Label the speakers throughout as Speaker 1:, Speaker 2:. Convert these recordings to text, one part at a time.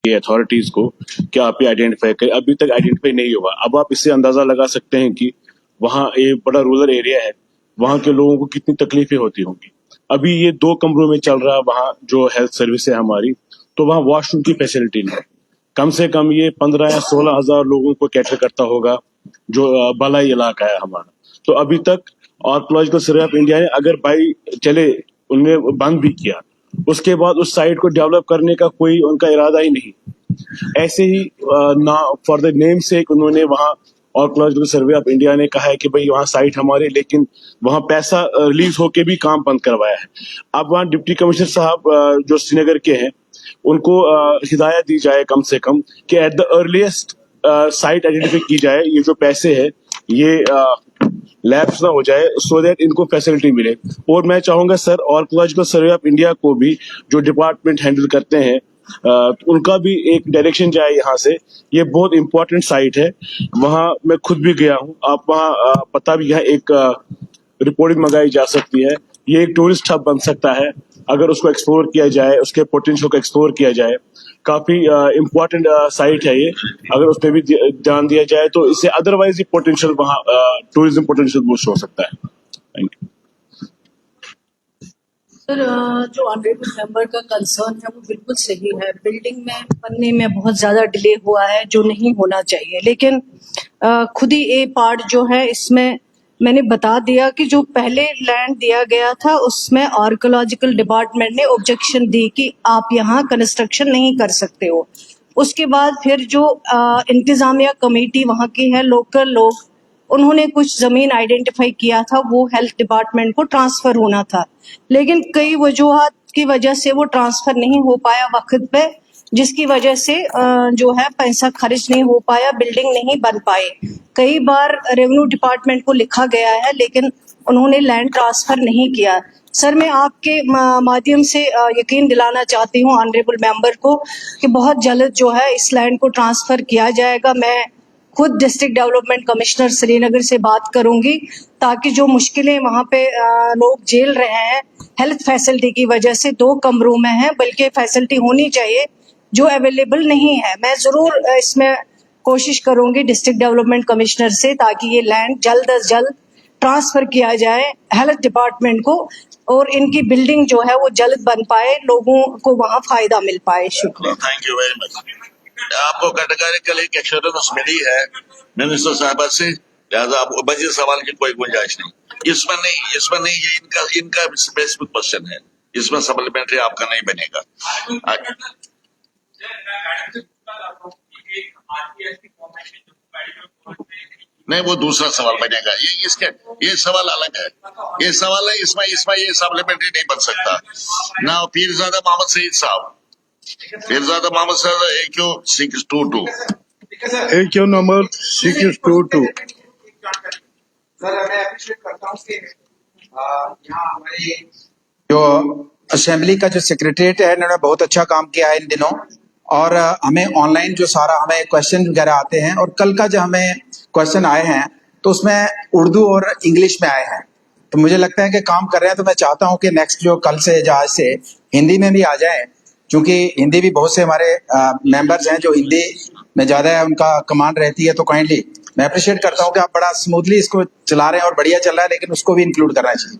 Speaker 1: के अथॉरिटीज को कि आप ये आइडेंटिफाई करें, अभी तक आइडेंटिफाई नहीं हुआ। अब आप इससे अंदाजा लगा सकते हैं कि वहाँ एक बड़ा रूरल एरिया है, वहाँ के लोगों को कितनी तकलीफें होती होंगी। अभी ये 2 कमरों में चल रहा है वहाँ जो हेल्थ सर्विस है हमारी, तो वहाँ वॉशरूम की फैसिलिटी नहीं है। कम से कम ये 15 या 16 हजार लोगों को कैटर करता होगा जो बलाई इलाका है हमारा। तो अभी तक आर्कोलॉजिकल सर्वे ऑफ इंडिया ने अगर भाई चले उनने बंद भी किया, उसके बाद उस साइट को डेवलप करने का कोई उनका इरादा ही नहीं। ऐसे ही ना फॉर द नेम से उन्होंने वहाँ आर्कोलॉजिकल सर्वे ऑफ इंडिया ने कहा है कि भाई वहाँ साइट हमारे, लेकिन वहाँ पैसा रिलीज होके भी काम बंद करवाया है। अब वहाँ डिप्टी कमिश्नर साहब जो श्रीनगर के हैं, उनको हिदायत दी जाए कम से कम कि at the earliest site identify की जाए, ये जो पैसे है ये लैप्स ना हो जाए, सो दैट इनको फैसिलिटी मिले। और मैं चाहूंगा sir archaeological survey of India को भी जो डिपार्टमेंट हैंडल करते हैं उनका भी एक डायरेक्शन जाए यहाँ से। ये बहुत इंपॉर्टेंट साइट है, वहाँ मैं खुद भी गया हूँ। आप वहाँ पता भी है, एक रिपोर्टिंग मंगाई जा सकती है। ये एक टूरिस्ट हब बन सकता है अगर उसको एक्सप्लोर किया जाए, उसके पोटेंशियल को एक्सप्लोर किया जाए। काफी इम्पोर्टेंट साइट है ये, अगर उस पर भी ध्यान दिया जाए तो इससे अदरवाइज पोटेंशियल वहाँ टूरिज्म पोटेंशियल बूस्ट हो सकता है। Thank you
Speaker 2: sir. जो ऑनरेबल मेंबर का कंसर्न है वो बिल्कुल सही है। बिल्डिंग में बनने में बहुत ज्यादा डिले हुआ है जो नहीं होना चाहिए, लेकिन खुद ही ये पार्ट जो है इसमें मैंने बता दिया कि जो पहले लैंड दिया गया था उसमें आर्कोलॉजिकल डिपार्टमेंट ने ऑब्जेक्शन दी कि आप यहाँ कंस्ट्रक्शन नहीं कर सकते हो। उसके बाद फिर जो इंतजामिया कमेटी वहाँ की है, लोकल लोग, उन्होंने कुछ जमीन आइडेंटिफाई किया था, वो हेल्थ डिपार्टमेंट को ट्रांसफर होना था, लेकिन कई वजूहात की वजह से वो ट्रांसफर नहीं हो पाया वक्त पे, जिसकी वजह से जो है पैसा खर्च नहीं हो पाया, बिल्डिंग नहीं बन पाए। कई बार रेवेन्यू डिपार्टमेंट को लिखा गया है लेकिन उन्होंने लैंड ट्रांसफर नहीं किया। सर, मैं आपके माध्यम से यकीन दिलाना चाहती हूँ ऑनरेबल मेंबर को कि बहुत जल्द जो है इस लैंड को ट्रांसफर किया जाएगा। मैं खुद डिस्ट्रिक्ट डेवलपमेंट कमिश्नर श्रीनगर से बात करूंगी ताकि जो मुश्किलें वहाँ पे लोग झेल रहे हैं हेल्थ फैसिलिटी की वजह से, 2 कमरों में है, बल्कि फैसिलिटी होनी चाहिए जो अवेलेबल नहीं है। मैं जरूर इसमें कोशिश करूंगी डिस्ट्रिक्ट डेवलपमेंट कमिश्नर से ताकि ये लैंड जल्द अज जल्द ट्रांसफर किया जाए हेल्थ डिपार्टमेंट को और इनकी बिल्डिंग जो है वो जल्द बन पाए, लोगों को वहाँ फायदा मिल पाए। शुक्रिया।
Speaker 3: Thank you very much. आपको कैटेगरिकल एक एश्योरेंस मिली है मिनिस्टर साहबा से, लिहाजा आपको बजे सवाल की कोई गुंजाइश नहीं। इसमें नहीं, ये इनका स्पेसिफिक क्वेश्चन है, इसमें सप्लीमेंट्री आपका नहीं बनेगा। नहीं, वो दूसरा सवाल बनेगा। ये सवाल अलग है, ये सवाल है, इसमें ये सप्लीमेंट्री नहीं बन सकता ना। पीरजादा मोहम्मद सईद साहब, पीरजादा मोहम्मद साहब AQ 622
Speaker 4: AQ नंबर 622।
Speaker 5: सर, मैं अप्रिशिएट करता हूँ कि यहाँ हमारे जो असेंबली का जो सेक्रेटरीट है इन्होंने बहुत अच्छा काम किया है इन दिनों, और हमें ऑनलाइन जो सारा हमें क्वेश्चन वगैरह आते हैं, और कल का जो हमें क्वेश्चन आए हैं तो उसमें उर्दू और इंग्लिश में आए हैं, तो मुझे लगता है कि काम कर रहे हैं। तो मैं चाहता हूं कि नेक्स्ट जो कल से आज से हिंदी में भी आ जाए, क्योंकि हिंदी भी बहुत से हमारे मेंबर्स हैं जो हिंदी में ज्यादा है, उनका कमांड रहती है। तो काइंडली मैं अप्रिशिएट करता हूं कि आप बड़ा स्मूथली इसको चला रहे हैं और बढ़िया चल रहा है, लेकिन उसको भी इंक्लूड करना चाहिए।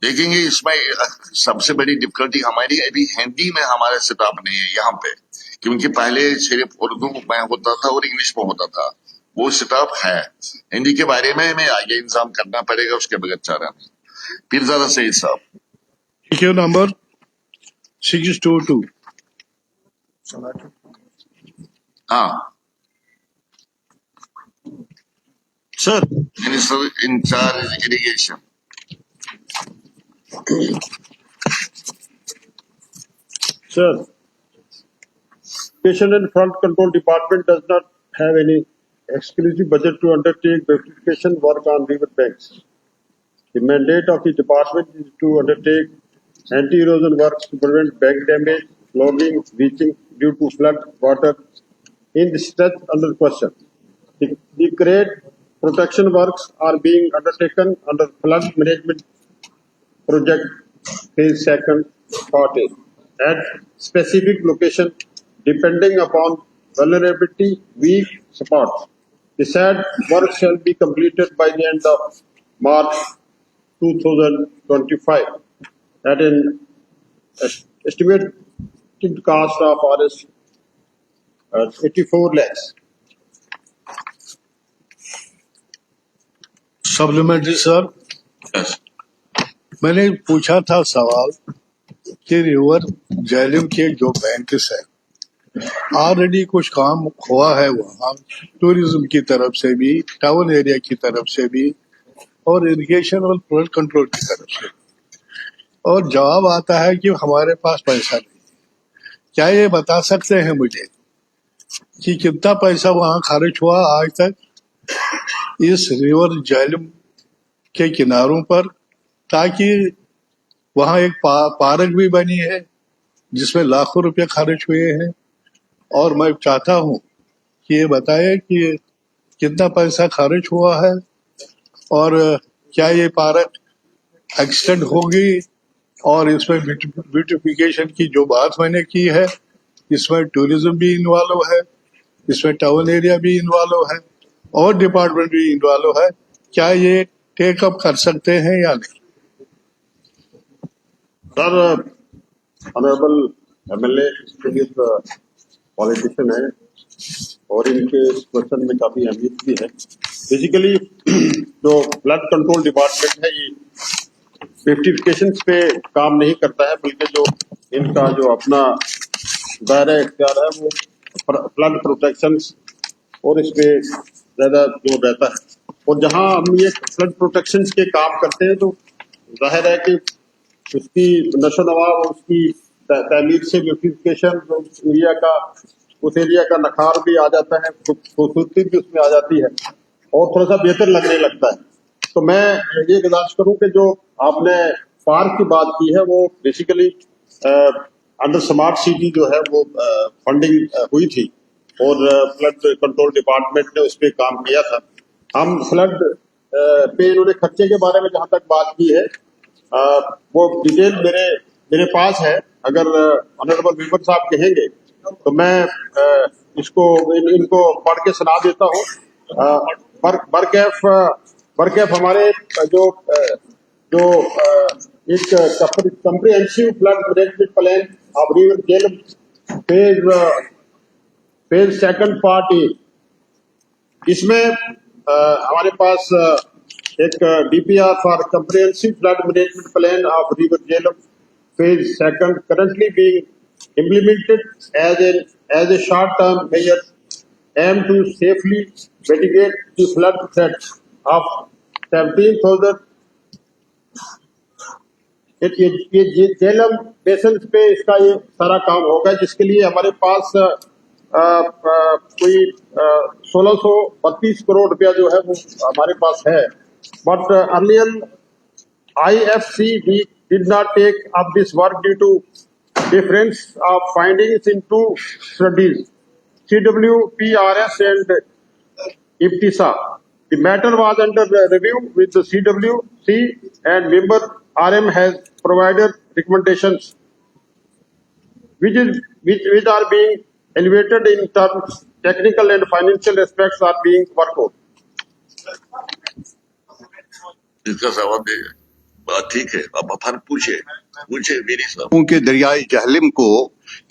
Speaker 3: देखेंगे इसमें सबसे बड़ी डिफिकल्टी हमारी अभी हिंदी में हमारा सेटअप नहीं है यहाँ पे, क्योंकि पहले सिर्फ उर्दू में होता था और इंग्लिश में होता था, वो सेटअप है। हिंदी के बारे में हमें आगे इंतजाम करना पड़ेगा, उसके बगैर चारा नहीं। पीरजादा सईद साहब,
Speaker 4: AQ नंबर 622।
Speaker 3: हाँ
Speaker 1: sir.
Speaker 3: Minister incharge irrigation.
Speaker 4: Sir, Irrigation and Flood Control Department does not have any exclusive budget to undertake beautification work on river banks. The mandate of the department is to undertake anti-erosion works to prevent bank damage, flooding, leaching due to flood water in the stretch under question. The grade protection works are being undertaken under flood management project phase 2 at specific location depending upon vulnerability, weak spots. The said work shall be completed by the end of March 2025 at an estimated cost of Rs 84 lakhs.
Speaker 6: Supplementary sir,
Speaker 3: Yes.
Speaker 6: मैंने पूछा था सवाल कि river Jhelum के जो banks है already कुछ काम हुआ है वहाँ टूरिज्म की तरफ से भी, टाउन एरिया की तरफ से भी और इरिगेशन और फ्लड कंट्रोल की तरफ से, और जवाब आता है कि हमारे पास पैसा नहीं। क्या ये बता सकते हैं मुझे कि कितना पैसा वहाँ खर्च हुआ आज तक इस रिवर झेलम के किनारों पर, ताकि वहाँ एक पार्क भी बनी है जिसमें लाखों रुपए खर्च हुए हैं, और मैं चाहता हूँ कि ये बताए कि कितना पैसा खर्च हुआ है और क्या ये पार्क एक्सटेंड होगी, और इसमें ब्यूटिफिकेशन की जो बात मैंने की है इसमें टूरिज्म भी इन्वॉल्व है, इसमें टाउन एरिया भी इन्वॉल्व है और डिपार्टमेंट भी इन्वॉल्व है। क्या ये टेक अप कर सकते हैं या नहीं?
Speaker 4: सर, ऑनरेबल एमएलए पॉलिटिशियन है और इनके इस क्वेश्चन में काफी अहमियत भी है। बेसिकली जो फ्लड कंट्रोल डिपार्टमेंट है ये ब्यूटिफिकेशन पे काम नहीं करता है, बल्कि जो इनका जो अपना दायरा इख्तियार है वो फ्लड प्रोटेक्शन और इस पे ज्यादा जोर रहता है। और जहां हम ये फ्लड प्रोटेक्शन के काम करते हैं तो जाहिर है कि उसकी नशो नवा और उसकी तमीर से ब्यूटिफिकेशन उस एरिया का नखार भी आ जाता है, खूबसूरती भी उसमें आ जाती है और थोड़ा सा बेहतर लगने लगता है। तो मैं ये गुजारिश करूं कि जो आपने पार्क की बात की है वो बेसिकली अंडर स्मार्ट सिटी जो है वो फंडिंग हुई थी और फ्लड कंट्रोल डिपार्टमेंट ने उस पर काम किया था। हम फ्लड पे इन्होंने खर्चे के बारे में जहां तक बात की है वो डिटेल मेरे पास है। अगर ऑनरेबल मेंबर साहब कहेंगे तो मैं इसको इनको पढ़ के सुना देता हूँ। बरकैफ हमारे जो एक comprehensive flood management plan of river Jhelum phase second part A, इसमें हमारे पास एक DPR for comprehensive flood management plan of river Jhelum phase second currently being implemented as a short-term measure aimed to safely mitigate the flood threat of 17,000 ये झेलम बेसन पे इसका ये सारा काम होगा, जिसके लिए हमारे पास कोई 1632 करोड़ रुपया जो है वो हमारे पास है। But earlier IFC did not take up this work due to difference of findings in two studies, CWPRS and IPTISA. The matter was under review with the CWC and member RM has provided recommendations which are being elevated in terms technical and financial aspects are being worked out.
Speaker 3: इसका जवाब दे। बात ठीक है, अब अपन पूछे मेरी साहब।
Speaker 7: के दरियाई झेलम को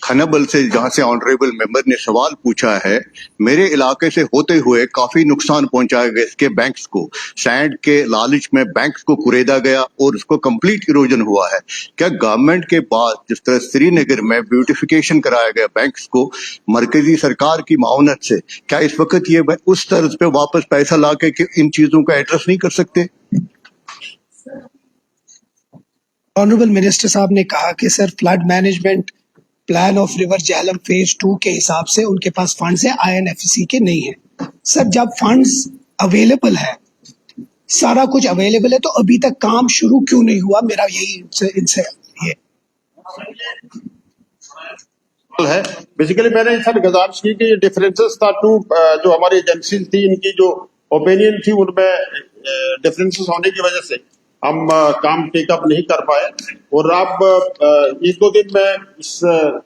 Speaker 7: खनबल से, जहां से ऑनरेबल मेंबर ने सवाल पूछा है, मेरे इलाके से होते हुए काफी नुकसान पहुंचाया गया इसके बैंक्स को। सैंड के लालच में बैंक्स को कुरेदा गया और उसको कंप्लीट इरोजन हुआ है। क्या गवर्नमेंट के पास जिस तरह श्रीनगर में ब्यूटिफिकेशन कराया गया बैंक्स को मरकजी सरकार की माउनत से, क्या इस वक्त ये उस तर्ज पे वापस पैसा ला के इन चीजों का एड्रेस नहीं कर सकते?
Speaker 8: ऑनरेबल मिनिस्टर साहब ने कहा कि sir flood management plan of river Jhelum phase 2 के हिसाब से उनके पास फंड्स है, INFC के नहीं है। सर जब फंड्स अवेलेबल है, सारा कुछ अवेलेबल है, तो अभी तक काम शुरू क्यों नहीं हुआ? मेरा यही इनसे ये
Speaker 4: है। बेसिकली मैंने सर गुजारिश की कि ये डिफरेंसेस था टू जो हमारी एजेंसी थी, इनकी जो ओपिनियन थी उनमें डिफरेंसेस होने की वजह से हम काम टेकअप नहीं कर पाए। और अब एक दो दिन में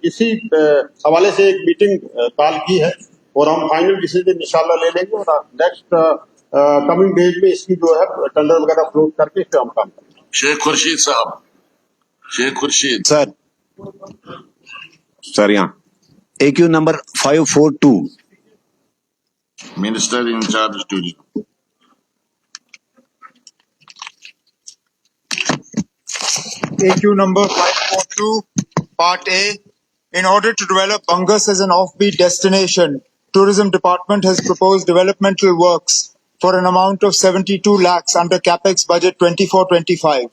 Speaker 4: इसी हवाले से एक मीटिंग कॉल की है और हम फाइनल डिसीजन इंशाल्लाह ले लेंगे और नेक्स्ट कमिंग डेज में इसकी जो है टेंडर वगैरह फ्लोट करके इस पे हम काम करेंगे।
Speaker 3: शेख खुर्शीद साहब, शेख खुर्शीद।
Speaker 9: सर यहाँ AQ number 542
Speaker 3: minister in charge tourism.
Speaker 10: AQ number 542, Part A. In order to develop Bangas as an offbeat destination, Tourism Department has proposed developmental works for an amount of 72 lakhs under CapEx budget 24-25.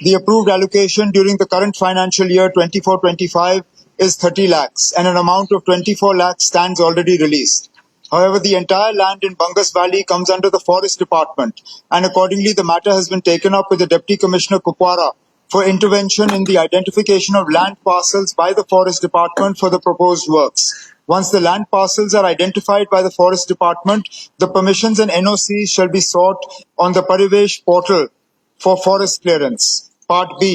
Speaker 10: The approved allocation during the current financial year 24-25 is 30 lakhs and an amount of 24 lakhs stands already released. However, the entire land in Bangas Valley comes under the Forest Department and accordingly the matter has been taken up with the Deputy Commissioner Kupwara for intervention in the identification of land parcels by the Forest Department for the proposed works. Once the land parcels are identified by the Forest Department, the permissions and NOCs shall be sought on the Parivesh portal for forest clearance. Part B.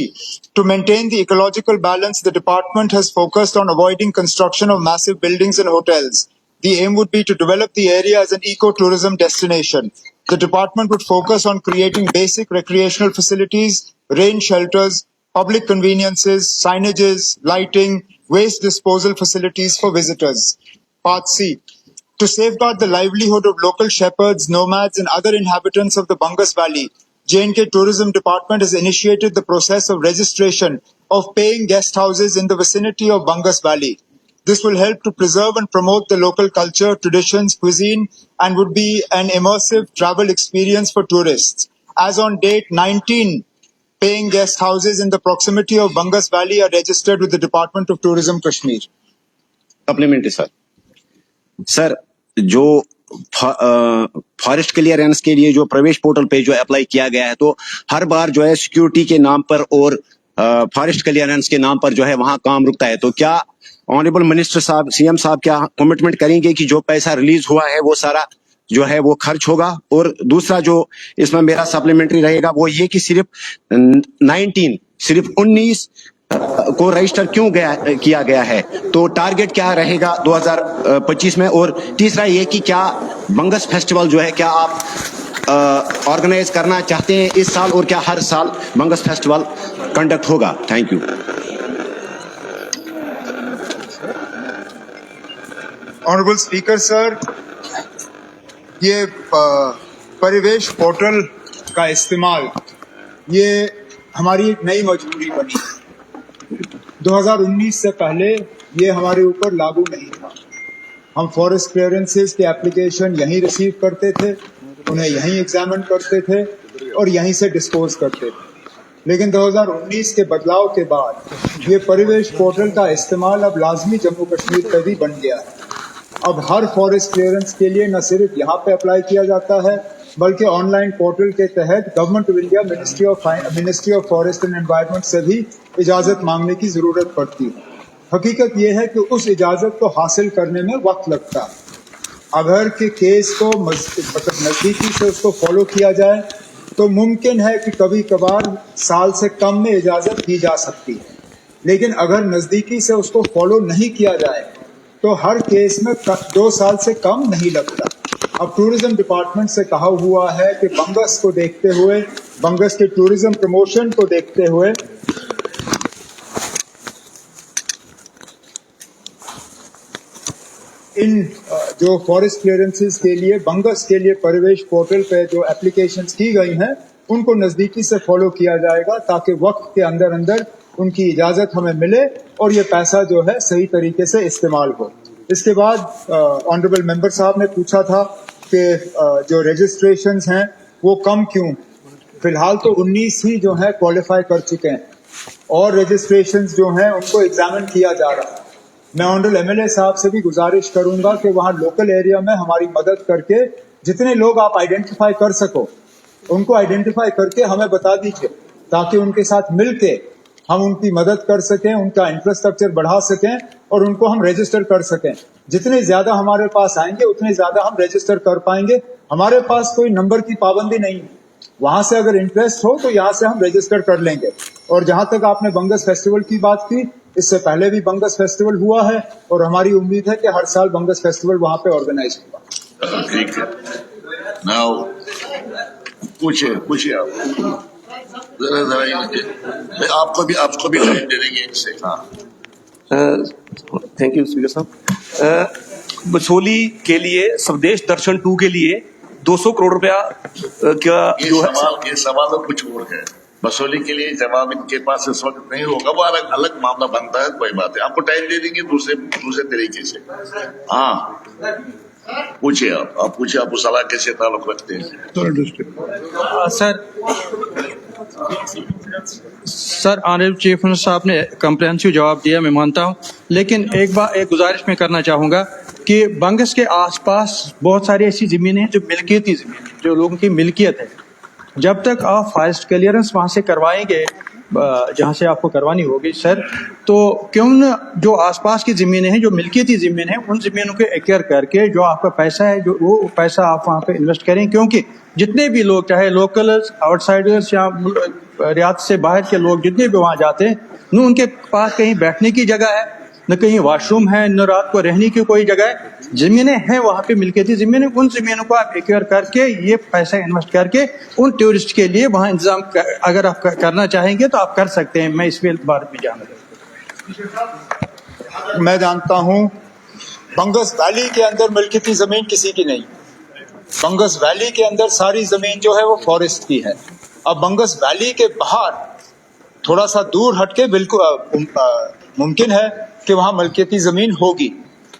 Speaker 10: To maintain the ecological balance, the department has focused on avoiding construction of massive buildings and hotels. The aim would be to develop the area as an eco-tourism destination. The department would focus on creating basic recreational facilities, rain shelters, public conveniences, signages, lighting, waste disposal facilities for visitors. Part C. To safeguard the livelihood of local shepherds, nomads and other inhabitants of the Bangas Valley, J&K Tourism Department has initiated the process of registration of paying guest houses in the vicinity of Bangas Valley. This will help to preserve and promote the local culture, traditions, cuisine, and would be an immersive travel experience for tourists. As on date, 19 paying guest houses in the proximity of Bangas Valley are registered with the Department of Tourism, Kashmir.
Speaker 9: Supplementary sir जो forest clearance के लिए जो प्रवेश portal पे जो apply किया गया है तो हर बार जो है सिक्योरिटी के नाम पर और फॉरेस्ट क्लियरेंस के नाम पर जो है वहां काम रुकता है। तो क्या ऑनरेबल मिनिस्टर साहब CM साहब क्या कमिटमेंट करेंगे कि जो पैसा रिलीज हुआ है वो सारा जो है वो खर्च होगा? और दूसरा जो इसमें मेरा सप्लीमेंट्री रहेगा वो ये कि सिर्फ 19 को रजिस्टर क्यों किया गया है, तो टारगेट क्या रहेगा 2025 में? और तीसरा ये कि क्या बंगस फेस्टिवल जो है क्या आप ऑर्गेनाइज करना चाहते हैं इस साल और क्या हर साल बंगस फेस्टिवल कंडक्ट होगा? Thank you.
Speaker 10: Honourable speaker sir, ये परिवेश पोर्टल का इस्तेमाल ये हमारी एक नई मजबूरी बनी। 2019 से पहले ये हमारे ऊपर लागू नहीं था। हम फॉरेस्ट क्लियरेंसेस के एप्लीकेशन यहीं रिसीव करते थे, उन्हें यहीं एग्जामिन करते थे और यहीं से डिस्पोज करते थे। लेकिन 2019 के बदलाव के बाद ये परिवेश पोर्टल का इस्तेमाल अब लाजमी जम्मू कश्मीर पर भी बन गया है। अब हर फॉरेस्ट क्लियरेंस के लिए न सिर्फ यहाँ पे अप्लाई किया जाता है बल्कि ऑनलाइन पोर्टल के तहत government of India ministry of forest and environment से भी इजाजत मांगने की जरूरत पड़ती है। हकीकत यह है कि उस इजाजत को हासिल करने में वक्त लगता है। अगर के केस को नजदीकी से उसको फॉलो किया जाए तो मुमकिन है कि कभी कभार साल से कम में इजाजत दी जा सकती है, लेकिन अगर नजदीकी से उसको फॉलो नहीं किया जाए तो हर केस में 2 साल से कम नहीं लगता। अब टूरिज्म डिपार्टमेंट से कहा हुआ है कि बंगस को देखते हुए, बंगस के टूरिज्म प्रमोशन को देखते हुए इन जो फॉरेस्ट क्लियरेंसेस के लिए बंगस के लिए परिवेश पोर्टल पे जो एप्लीकेशंस की गई हैं उनको नजदीकी से फॉलो किया जाएगा ताकि वक्त के अंदर अंदर उनकी इजाजत हमें मिले और ये पैसा जो है सही तरीके से इस्तेमाल हो। इसके बाद ऑनरेबल मेंबर साहब ने पूछा था कि जो रजिस्ट्रेशंस हैं वो कम क्यों? फिलहाल तो 19 ही जो है क्वालिफाई कर चुके हैं और रजिस्ट्रेशंस जो हैं उनको एग्जामिन किया जा रहा है। मैं ऑनरेबल MLA साहब से भी गुजारिश करूंगा कि वहाँ लोकल एरिया में हमारी मदद करके जितने लोग आप आइडेंटिफाई कर सको उनको आइडेंटिफाई करके हमें बता दीजिए ताकि उनके साथ मिलके हम उनकी मदद कर सकें, उनका इंफ्रास्ट्रक्चर बढ़ा सकें और उनको हम रजिस्टर कर सकें। जितने ज्यादा हमारे पास आएंगे उतने ज्यादा हम रजिस्टर कर पाएंगे। हमारे पास कोई नंबर की पाबंदी नहीं है। वहां से अगर इंटरेस्ट हो तो यहाँ से हम रजिस्टर कर लेंगे। और जहां तक आपने बंगस फेस्टिवल की बात की, इससे पहले भी बंगस फेस्टिवल हुआ है और हमारी उम्मीद है कि हर साल बंगस फेस्टिवल वहां पे ऑर्गेनाइज होगा।
Speaker 3: ठीक है। नाउ पूछिए आप जरा आपको भी टाइम दे देंगे इनसे। हाँ,
Speaker 11: थैंक यू स्पीकर साहब। बसोली के लिए स्वदेश दर्शन 2 के लिए 200 करोड़ रुपया क्या जो है
Speaker 3: ये सवाल तो कुछ और है। बसोली के लिए जवाब इनके पास इस वक्त नहीं होगा, वो अलग मामला बनता है, कोई बात है, आपको टाइम दे देंगे दूसरे तरीके से। हाँ पूछिए, आप पूछिए, आप उस इलाके से ताल्लुक रखते हैं।
Speaker 12: सर ऑनरेबल चीफ मिनिस्टर साहब ने कम्प्रेहेंसिव जवाब दिया, मैं मानता हूं, लेकिन एक गुजारिश मैं करना चाहूंगा कि बंगस के आसपास बहुत सारी ऐसी जमीनें हैं जो मिल्कियती जमीन, जो लोगों की मिल्कियत है। जब तक आप फॉरेस्ट क्लियरेंस वहां से करवाएंगे, जहां से आपको करवानी होगी सर, तो क्यों न जो आसपास की जमीनें हैं, जो मिल्कियती जमीन है, उन जमीनों को एक्वायर करके जो आपका पैसा है, जो वो पैसा आप वहां पे इन्वेस्ट करें। क्योंकि जितने भी लोग, चाहे लोकल्स, आउटसाइडर्स या रियासत से बाहर के लोग जितने भी वहां जाते हैं, न उनके पास कहीं बैठने की जगह है, न कहीं वॉशरूम है, न रात को रहने की कोई जगह है। जमीनें हैं वहां पे, मिल्कियती जमीनें, उन जमीनों को आप एक्वायर करके ये पैसा इन्वेस्ट करके उन टूरिस्ट के लिए वहां इंतजाम अगर आप करना चाहेंगे तो आप कर सकते हैं। मैं इस बारे में जानना
Speaker 10: मैं जानता हूं बंगस वैली के अंदर मिल्कियती जमीन किसी की नहीं। बंगस वैली के अंदर सारी जमीन जो है वो फॉरेस्ट की है। अब बंगस वैली के बाहर थोड़ा सा दूर हटके बिल्कुल मुमकिन है कि वहां मिल्कियती जमीन होगी,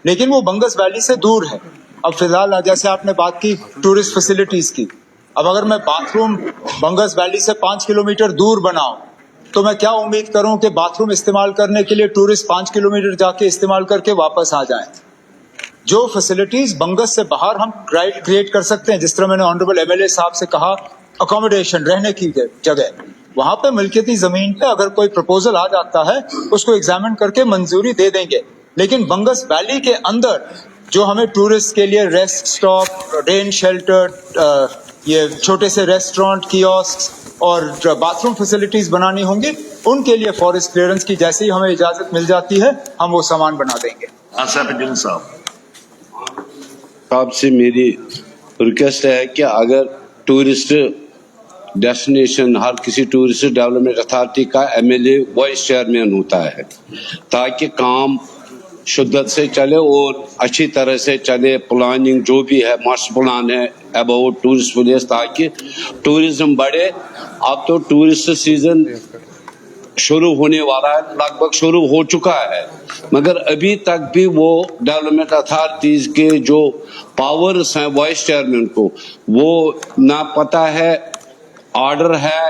Speaker 10: लेकिन वो बंगस वैली से दूर है। अब फिलहाल जैसे आपने बात की टूरिस्ट फैसिलिटीज की, अब अगर मैं बाथरूम बंगस वैली से 5 किलोमीटर दूर बनाऊं तो मैं क्या उम्मीद करूं कि बाथरूम इस्तेमाल करने के लिए टूरिस्ट 5 किलोमीटर जाके इस्तेमाल करके वापस आ जाएं। जो फैसिलिटीज बंगस से बाहर हम क्रिएट कर सकते हैं, जिस तरह मैंने ऑनरेबल एमएलए साहब से कहा, अकोमोडेशन, रहने की जगह, वहां पे मिल्कियती जमीन पे अगर कोई प्रपोजल आ जाता है उसको एग्जामिन करके मंजूरी दे देंगे। लेकिन बंगस वैली के अंदर जो हमें टूरिस्ट के लिए रेस्ट स्टॉप, रेन शेल्टर, ये छोटे से रेस्टोरेंट, कियोस्क और बाथरूम फैसिलिटीज बनानी होंगी, उनके लिए फॉरेस्ट क्लियरेंस की जैसे ही हमें इजाजत मिल जाती है हम वो सामान बना देंगे।
Speaker 13: साहब से मेरी रिक्वेस्ट है कि अगर टूरिस्ट डेस्टिनेशन, हर किसी टूरिस्ट डेवलपमेंट अथॉरिटी का एमएलए वाइस चेयरमैन होता है, ताकि काम शुद्धत से चले और अच्छी तरह से चले। प्लानिंग जो भी है, मास्टर प्लान है अबाउट टूरिस्ट प्लेस, ताकि टूरिज्म बढ़े। अब तो टूरिस्ट सीजन शुरू होने वाला है, लगभग शुरू हो चुका है, मगर अभी तक भी वो डेवलपमेंट अथॉरिटीज के जो पावर्स हैं वाइस चेयरमैन को, वो ना पता है, ऑर्डर है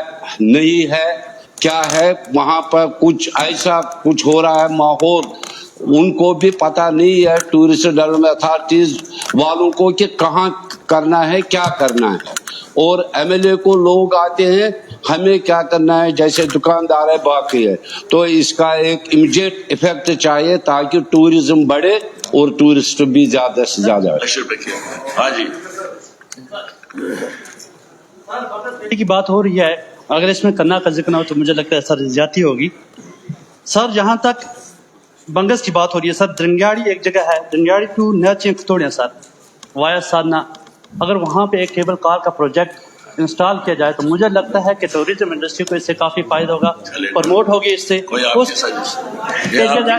Speaker 13: नहीं है, क्या है, वहां पर कुछ ऐसा कुछ हो रहा है माहौल, उनको भी पता नहीं है टूरिस्ट डेवलपमेंट अथॉरिटीज वालों को कि कहाँ करना है, क्या करना है। और एमएलए को लोग आते हैं, हमें क्या करना है, जैसे दुकानदार है, बाकी है। तो इसका एक इमीडिएट इफेक्ट चाहिए ताकि टूरिज्म बढ़े और टूरिस्ट भी ज्यादा से ज्यादा।
Speaker 3: हाँ जी,
Speaker 14: की बात हो रही है, अगर इसमें कन्ना का जिक्र ना हो तो मुझे लगता है सर ज्यादती होगी। सर जहां तक बंगस की बात हो रही है सर, दरंगाड़ी एक जगह है, दरंगाड़ी टू नया सर वाया साधना, अगर वहां पे एक केबल कार का प्रोजेक्ट इंस्टॉल किया जाए तो मुझे लगता है कि टूरिज्म इंडस्ट्री को इससे काफी फायदा होगा, प्रमोट होगी इससे।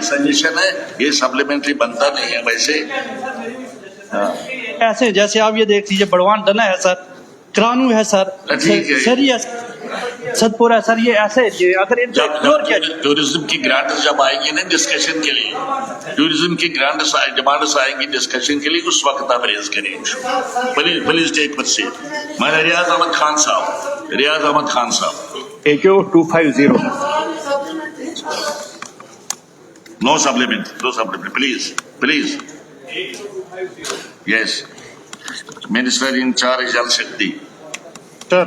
Speaker 3: सजेशन है, ये सप्लीमेंट्री बनता नहीं है वैसे।
Speaker 14: ऐसे जैसे आप ये देख लीजिए, बड़वान डना है सर, क्रानू है सर, सर ये सतपुरा है सर, ये ऐसे अगर इग्नोर किया जाए।
Speaker 3: टूरिज्म की ग्रांट्स जब आएंगी ना डिस्कशन के लिए, टूरिज्म की ग्रांट्स डिमांड्स आएंगी डिस्कशन के लिए, उस वक्त आप रेज करेंगे। Please take percent. मैं रियाज अहमद खान साहब
Speaker 11: AQ 250।
Speaker 3: No supplement please. Yes, minister in charge Jal Shakti.
Speaker 4: Sir,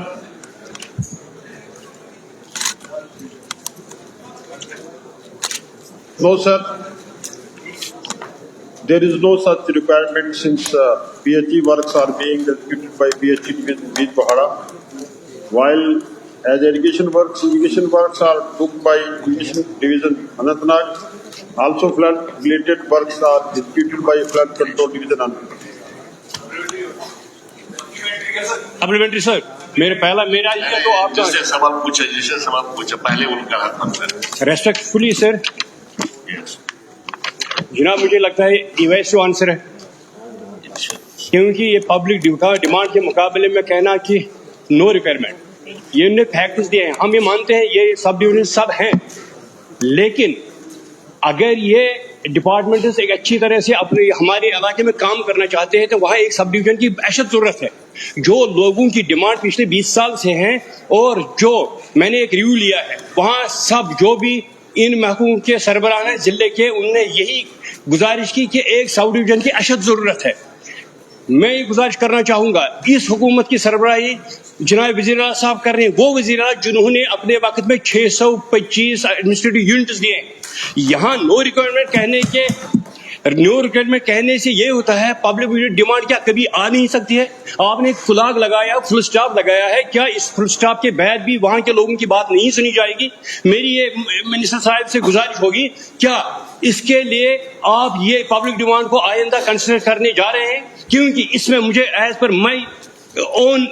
Speaker 4: no sir, there is no such requirement since PHE works are being executed by PHE Bijbahara. while as irrigation works are took by Irrigation Division Anantnag. Also flood related works are executed by Flood Control Division Anantnag.
Speaker 15: Supplementary sir, मेरा ये तो आपका
Speaker 3: जिससे सवाल पूछे पहले उनका answer
Speaker 15: respectfully sir, जनाब मुझे लगता है इवेसिव आंसर है, क्योंकि ये पब्लिक डिमांड के मुकाबले में कहना कि नो रिक्वायरमेंट, ये उन्होंने फैक्ट्स दिए हैं, हम ये मानते हैं ये सब डिविजन सब हैं, लेकिन अगर ये डिपार्टमेंट एक अच्छी तरह से अपने हमारे इलाके में काम करना चाहते हैं तो वहाँ एक सब डिवीजन की अशद जरूरत है। जो लोगों की डिमांड पिछले 20 साल से हैं और जो मैंने एक रिव्यू लिया है, वहाँ सब जो भी इन महकमों के सरबराह हैं जिले के, उनने यही गुजारिश की कि एक सब डिवीजन की अशद जरूरत है। मैं ये गुजारिश करना चाहूंगा, इस हुकूमत की सरबराही जनाब वज़ीर आला साहब कर रहे हैं, वो वज़ीर आला जिन्होंने अपने वक्त में 625 एडमिनिस्ट्रेटिव यूनिट्स दिए हैं। यहाँ नो रिक्वायरमेंट कहने से ये होता है पब्लिक डिमांड क्या कभी आ नहीं सकती है। आपने एक फ्लैग लगाया, फुल स्टॉप लगाया है, क्या इस फुल स्टॉप के बाद भी वहां के लोगों की बात नहीं सुनी जाएगी? मेरी ये मिनिस्टर साहब से गुजारिश होगी, क्या इसके लिए आप ये पब्लिक डिमांड को आइंदा कंसिडर करने जा रहे हैं? क्योंकि इसमें मुझे एज पर माई ओन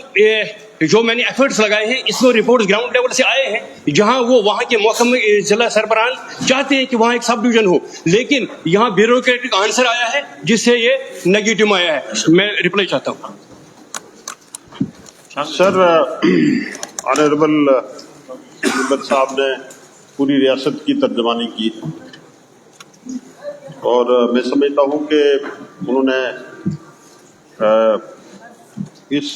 Speaker 15: जो मैंने एफर्ट्स लगाए हैं, इसमें रिपोर्ट्स ग्राउंड लेवल से आए हैं, जहां वो वहां के महकमे जिला सरबराह चाहते हैं कि वहां एक सब डिवीजन हो, लेकिन यहाँ ब्यूरोक्रेटिक आंसर आया है जिससे ये नेगेटिव आया है। मैं रिप्लाई चाहता हूँ
Speaker 4: सर। ऑनरेबल मेंबर साहब ने पूरी रियासत की तर्जमानी की और मैं समझता हूँ कि उन्होंने इस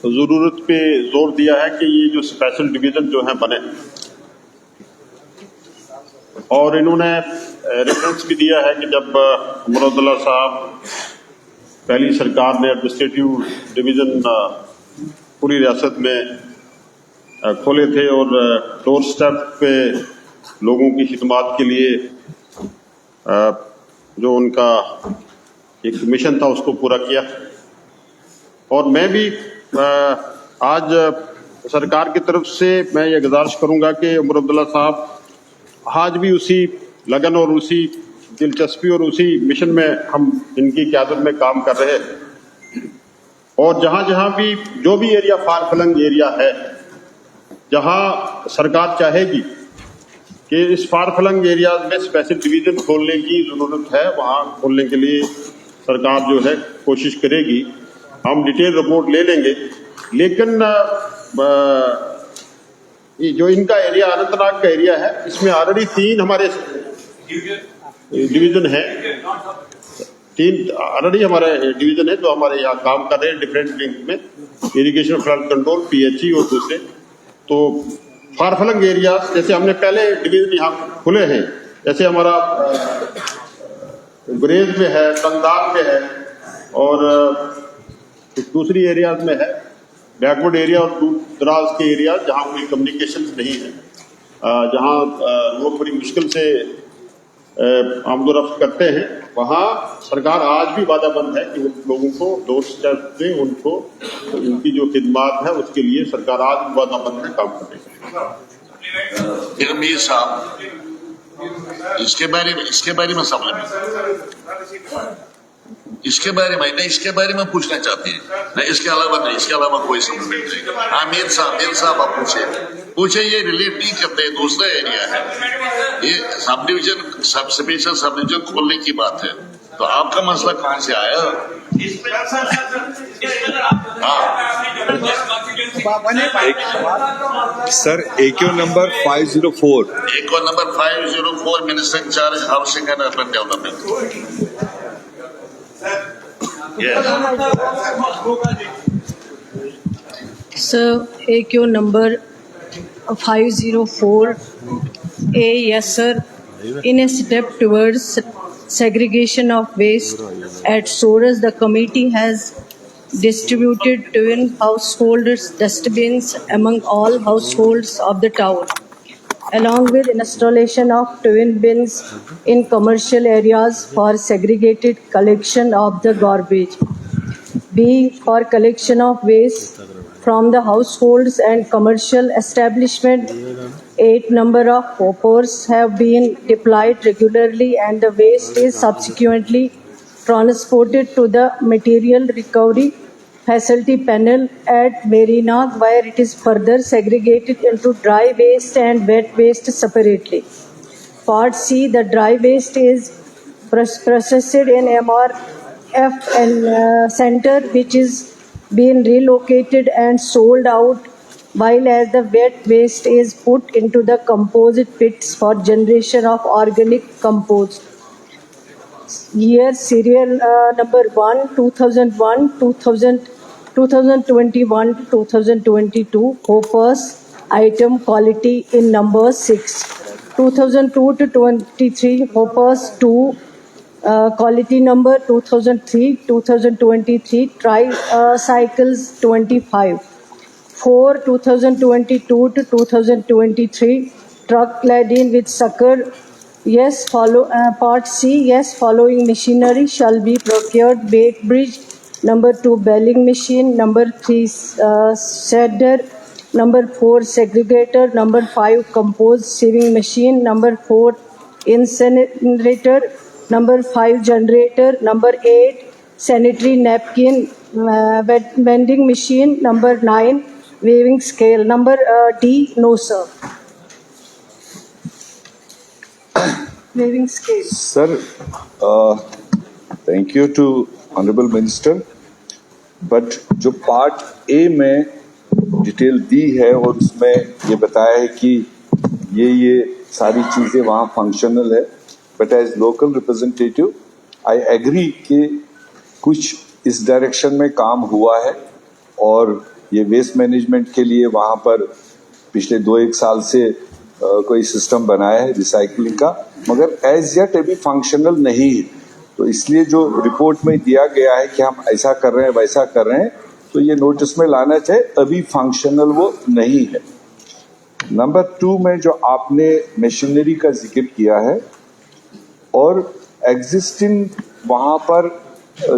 Speaker 4: जरूरत पे जोर दिया है कि ये जो स्पेशल डिवीजन जो है बने, और इन्होंने रेफरेंस भी दिया है कि जब उमर अब्दुल्ला साहब पहली सरकार ने एडमिनिस्ट्रेटिव डिवीजन पूरी रियासत में खोले थे और डोर स्टेप पे लोगों की खिदमत के लिए जो उनका एक मिशन था उसको पूरा किया। और मैं भी आज सरकार की तरफ से मैं ये गुजारिश करूंगा कि उमर अब्दुल्ला साहब आज भी उसी लगन और उसी दिलचस्पी और उसी मिशन में हम इनकी क़यादत में काम कर रहे हैं। और जहां जहां भी जो भी एरिया फार फ्लंग एरिया है, जहां सरकार चाहेगी कि इस फार फ्लंग एरिया में स्पेशल डिवीजन खोलने की जरूरत है, वहां खोलने के लिए सरकार जो है कोशिश करेगी। हम डिटेल रिपोर्ट ले लेंगे, लेकिन जो इनका एरिया अनंतनाग का एरिया है, इसमें ऑलरेडी 3 हमारे डिवीजन है, 3 ऑलरेडी हमारे डिवीजन है जो हमारे यहाँ काम कर रहे हैं डिफरेंट लिंक में, इरिगेशन, फ्लड कंट्रोल, PHE और दूसरे। तो फारफलंग एरिया जैसे हमने पहले डिवीजन यहाँ खुले हैं, जैसे हमारा गुरेज में है, कंगदार में है और दूसरी एरियाज में है बैकवर्ड एरिया और दूर दराज के एरिया जहाँ कोई कम्युनिकेशन नहीं है, जहाँ लोग बड़ी मुश्किल से आमदोरफ्त करते हैं, वहाँ सरकार आज भी वादाबंद है कि उन लोगों को डोर स्टेप पे उनको उनकी जो खिदमत है उसके लिए सरकार आज भी वादाबंद है काम करने का।
Speaker 3: मीर साहब इसके बारे में इसके बारे में पूछना चाहते हैं ना, इसके अलावा कोई सप्लीमेंट नहीं। हाँ मीर साहब आप पूछे ये रिलेट नहीं करते, दूसरा एरिया है, ये sub division special sub division खोलने की बात है, तो आपका मसला कहाँ से आया?
Speaker 16: Sir AQ number 504
Speaker 3: minister incharge housing and urban development.
Speaker 2: Sir, AQ number 504A, yes sir. In a step towards segregation of waste at Soras, the committee has distributed twin householders dustbins among all households of the town, along with installation of twin bins in commercial areas for segregated collection of the garbage. B, for collection of waste from the households and commercial establishment. 8 number of hoppers have been deployed regularly, and the waste is subsequently transported to the material recovery facility panel at Verinag, where it is further segregated into dry waste and wet waste separately. Part C, the dry waste is processed in MRF and center, which is being relocated and sold out, while as the wet waste is put into the composite pits for generation of organic compost. Year serial number 1, 2001, 2021 to 2022, hoppers, item quality in number 6. 2002 to 23, hoppers 2, quality number 2003, 2023, tricycles 25. 4, 2022 to 2023, truck laden with sucker. Yes, part C, yes, following machinery shall be procured: bake bridge, number 2 baling machine, number 3 shredder, number 4 segregator, number 5 compost sieving machine, number 4 incinerator, number 5 generator, number 8 sanitary napkin vending machine, number 9 weighing scale, number D, no sir. Weighing scale.
Speaker 16: Sir, thank you to Honorable Minister. But जो part A में detail दी है और उसमें ये बताया है कि ये सारी चीजें वहाँ फंक्शनल है, but as local representative I agree कि कुछ इस डायरेक्शन में काम हुआ है और ये वेस्ट मैनेजमेंट के लिए वहाँ पर पिछले 2-1 साल से कोई सिस्टम बनाया है रिसाइकलिंग का, मगर एज येट अभी फंक्शनल नहीं है। तो इसलिए जो रिपोर्ट में दिया गया है कि हम ऐसा कर रहे हैं वैसा कर रहे हैं, तो ये नोटिस में लाना चाहिए, अभी फंक्शनल वो नहीं है। नंबर 2 में जो आपने मशीनरी का जिक्र किया है और एग्जिस्टिंग वहाँ पर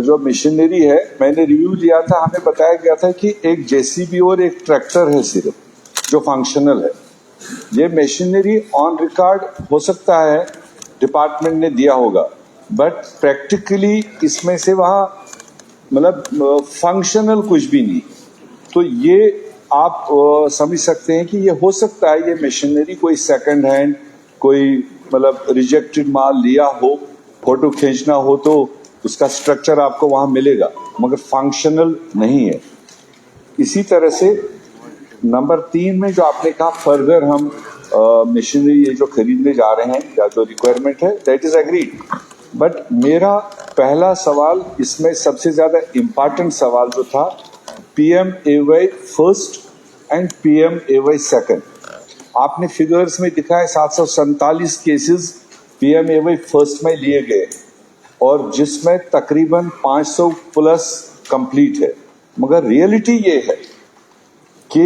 Speaker 16: जो मशीनरी है, मैंने रिव्यू लिया था, हमें बताया गया था कि एक जेसीबी और एक ट्रैक्टर है सिर्फ जो फंक्शनल है। ये मशीनरी ऑन रिकॉर्ड हो सकता है डिपार्टमेंट ने दिया होगा, बट प्रैक्टिकली इसमें से वहाँ मतलब फंक्शनल कुछ भी नहीं। तो ये आप समझ सकते हैं कि ये हो सकता है ये मशीनरी कोई सेकंड हैंड, कोई मतलब रिजेक्टेड माल लिया हो, फोटो खींचना हो तो उसका स्ट्रक्चर आपको वहाँ मिलेगा, मगर फंक्शनल नहीं है। इसी तरह से नंबर 3 में जो आपने कहा फर्दर हम मशीनरी ये जो खरीदने जा रहे हैं या जो रिक्वायरमेंट है, दैट इज एग्रीड। बट मेरा पहला सवाल इसमें सबसे ज्यादा इम्पॉर्टेंट सवाल जो था, PMAY first and PMAY second, आपने फिगर्स में दिखाया 747 केसेस PMAY फर्स्ट में लिए गए और जिसमें तकरीबन 500 प्लस कंप्लीट है, मगर रियलिटी ये है कि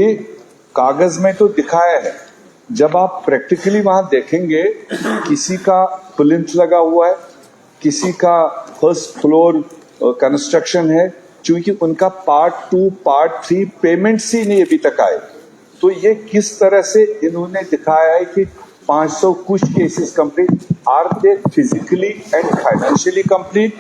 Speaker 16: कागज में तो दिखाया है, जब आप प्रैक्टिकली वहां देखेंगे किसी का प्लिंथ लगा हुआ है, किसी का फर्स्ट फ्लोर कंस्ट्रक्शन है, क्योंकि उनका पार्ट 2 पार्ट 3 पेमेंट्स ही नहीं अभी तक आए। तो ये किस तरह से इन्होंने दिखाया है कि 500 कुछ cases complete, are they physically and financially complete,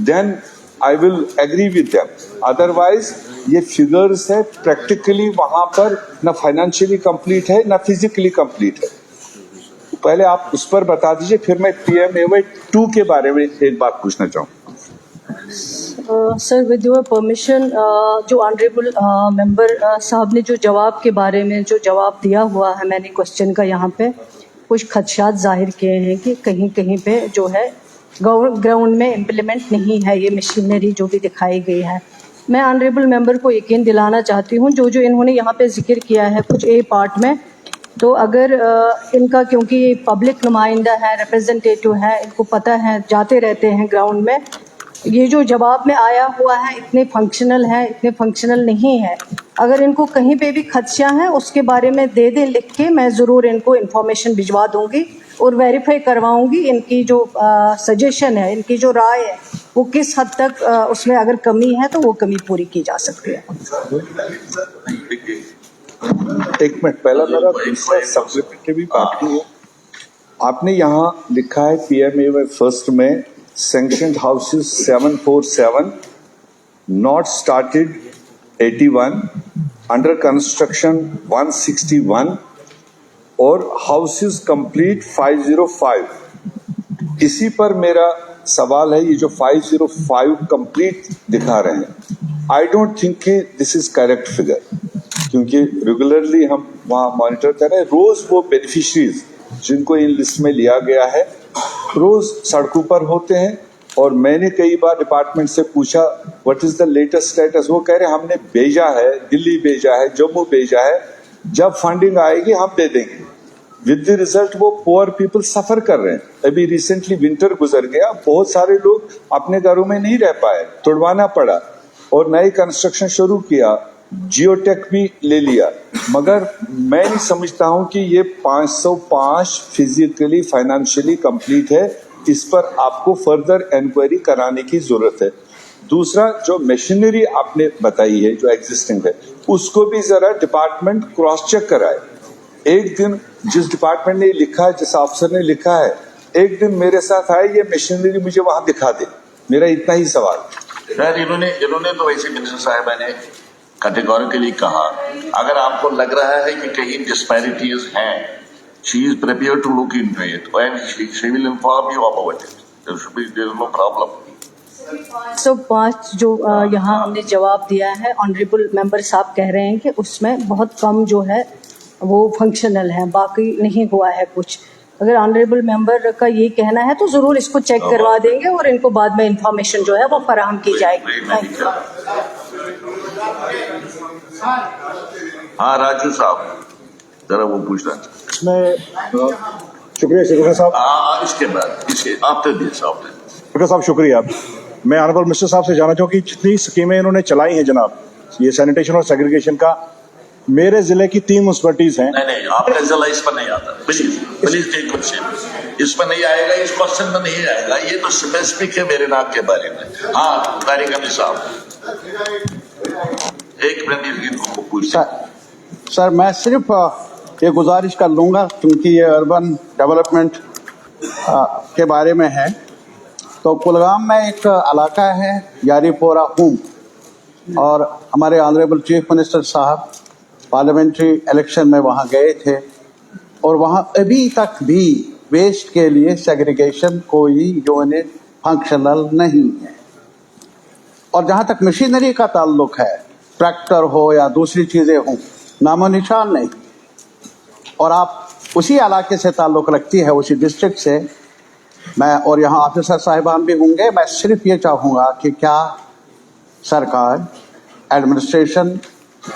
Speaker 16: then I will agree with them. Otherwise ये फिगर्स है प्रैक्टिकली वहां पर ना फाइनेंशियली कंप्लीट है ना फिजिकली कंप्लीट है। तो पहले आप उस पर बता दीजिए, फिर मैं PMAY 2 के बारे में एक बात पूछना चाहूँ।
Speaker 2: सर, विद योर परमिशन, जो ऑनरेबल मेंबर साहब ने जो जवाब के बारे में जो जवाब दिया हुआ है, मैंने क्वेश्चन का यहाँ पे कुछ खदशात जाहिर किए हैं कि कहीं कहीं पे जो है ग्राउंड में इम्प्लीमेंट नहीं है ये मशीनरी जो भी दिखाई गई है। मैं ऑनरेबल मेंबर को यकीन दिलाना चाहती हूँ जो जो इन्होंने यहाँ पे जिक्र किया है कुछ ए पार्ट में, तो अगर इनका, क्योंकि ये पब्लिक नुमाइंदा है, रिप्रेजेंटेटिव है, इनको पता है, जाते रहते हैं ग्राउंड में, ये जो जवाब में आया हुआ है इतने फंक्शनल है, इतने फंक्शनल नहीं है। अगर इनको कहीं पे भी खदशा है उसके बारे में दे दें लिख के, मैं ज़रूर इनको इन्फॉर्मेशन भिजवा दूंगी और वेरीफाई करवाऊंगी इनकी जो सजेशन है, इनकी जो राय है वो किस हद तक उसमें अगर कमी है तो वो कमी पूरी की जा सकती है।
Speaker 16: एक मिनट, पहला मेरा दूसरा सप्लीमेंट्री भी बाकी है। आपने यहाँ लिखा है PMAY फर्स्ट में sanctioned houses 747, not started 81, under construction 161 और हाउसेस कंप्लीट 505। इसी पर मेरा सवाल है, ये जो 505 कंप्लीट दिखा रहे हैं, आई डोंट थिंक कि दिस इज करेक्ट फिगर, क्योंकि रेगुलरली हम वहाँ मॉनिटर कर रहे हैं। रोज वो बेनिफिशरीज जिनको इन लिस्ट में लिया गया है रोज सड़कों पर होते हैं, और मैंने कई बार डिपार्टमेंट से पूछा what is the latest status, वो कह रहे हैं हमने भेजा है, दिल्ली भेजा है, जम्मू भेजा है, जब फंडिंग आएगी हम दे देंगे। विद द रिजल्ट वो पुअर पीपल सफर कर रहे हैं। अभी रिसेंटली विंटर गुजर गया, बहुत सारे लोग अपने घरों में नहीं रह पाए, तुड़वाना पड़ा और नए कंस्ट्रक्शन शुरू किया, जियोटेक भी ले लिया। मगर मैं नहीं समझता हूं कि ये 505 फिजिकली फाइनेंशियली कंप्लीट है, इस पर आपको फर्दर इंक्वायरी कराने की जरूरत है। दूसरा, जो मशीनरी आपने बताई है जो एग्जिस्टिंग है, उसको भी जरा डिपार्टमेंट क्रॉस चेक कराए। एक दिन जिस डिपार्टमेंट ने लिखा है, जिस ऑफिसर ने लिखा है, एक दिन मेरे साथ आए, ये मशीनरी मुझे वहां दिखा दे। मेरा इतना ही सवाल।
Speaker 3: सर इन्होंने तो वैसे मिनिस्टर साहब ने कैटेगोरिकली कहा, अगर आपको लग रहा है कि कहीं डिस्पैरिटीज हैं, she is prepared to look into it and she will inform you about it, there is no problem.
Speaker 2: 505 जो यहाँ हमने जवाब दिया है, ऑनरेबल मेंबर साहब कह रहे हैं कि उसमें बहुत कम जो है वो फंक्शनल है, बाकी नहीं हुआ है कुछ। अगर ऑनरेबल मेंबर का ये कहना है तो जरूर इसको चेक करवा देंगे और इनको बाद में इंफॉर्मेशन जो है वो फराहम की जाएगी।
Speaker 3: हाँ राजू साहब, जरा वो पूछना
Speaker 17: शुक्रिया शेखर साहब।
Speaker 3: इसके बाद इसे आफ्टर दिस आफ्टर
Speaker 17: शेखर साहब शुक्रिया। मैं ऑनरेबल मिनिस्टर साहब से जानना चाहूँ कि जितनी स्कीमें इन्होंने चलाई हैं जनाब, ये सैनिटेशन और सेग्रीगेशन का, मेरे जिले की 3 म्युनिसिपैलिटीज हैं।
Speaker 3: नहीं आपका जिला इस पर नहीं आता, प्लीज टेक क्वेश्चन, इस पर नहीं आएगा, इस क्वेश्चन में नहीं आएगा, ये तो स्पेसिफिक है मेरे नाम के बारे में। हाँ तारिक साहब, एक मिनट पूछ
Speaker 18: सर, मैं सिर्फ ये गुजारिश कर लूँगा, क्योंकि ये अर्बन डेवलपमेंट के बारे में है। तो कुलगाम में एक इलाका है यारीपोरा होम, और हमारे ऑनरेबल चीफ मिनिस्टर साहब पार्लियामेंट्री इलेक्शन में वहाँ गए थे, और वहाँ अभी तक भी वेस्ट के लिए सेग्रीगेशन कोई यूनिट फंक्शनल नहीं है। और जहाँ तक मशीनरी का ताल्लुक है, ट्रैक्टर हो या दूसरी चीज़ें हों, नामो निशान नहीं। और आप उसी इलाके से ताल्लुक़ रखती है, उसी डिस्ट्रिक्ट से। मैं और यहाँ ऑफिसर साहिबान भी होंगे, मैं सिर्फ ये चाहूँगा कि क्या सरकार एडमिनिस्ट्रेशन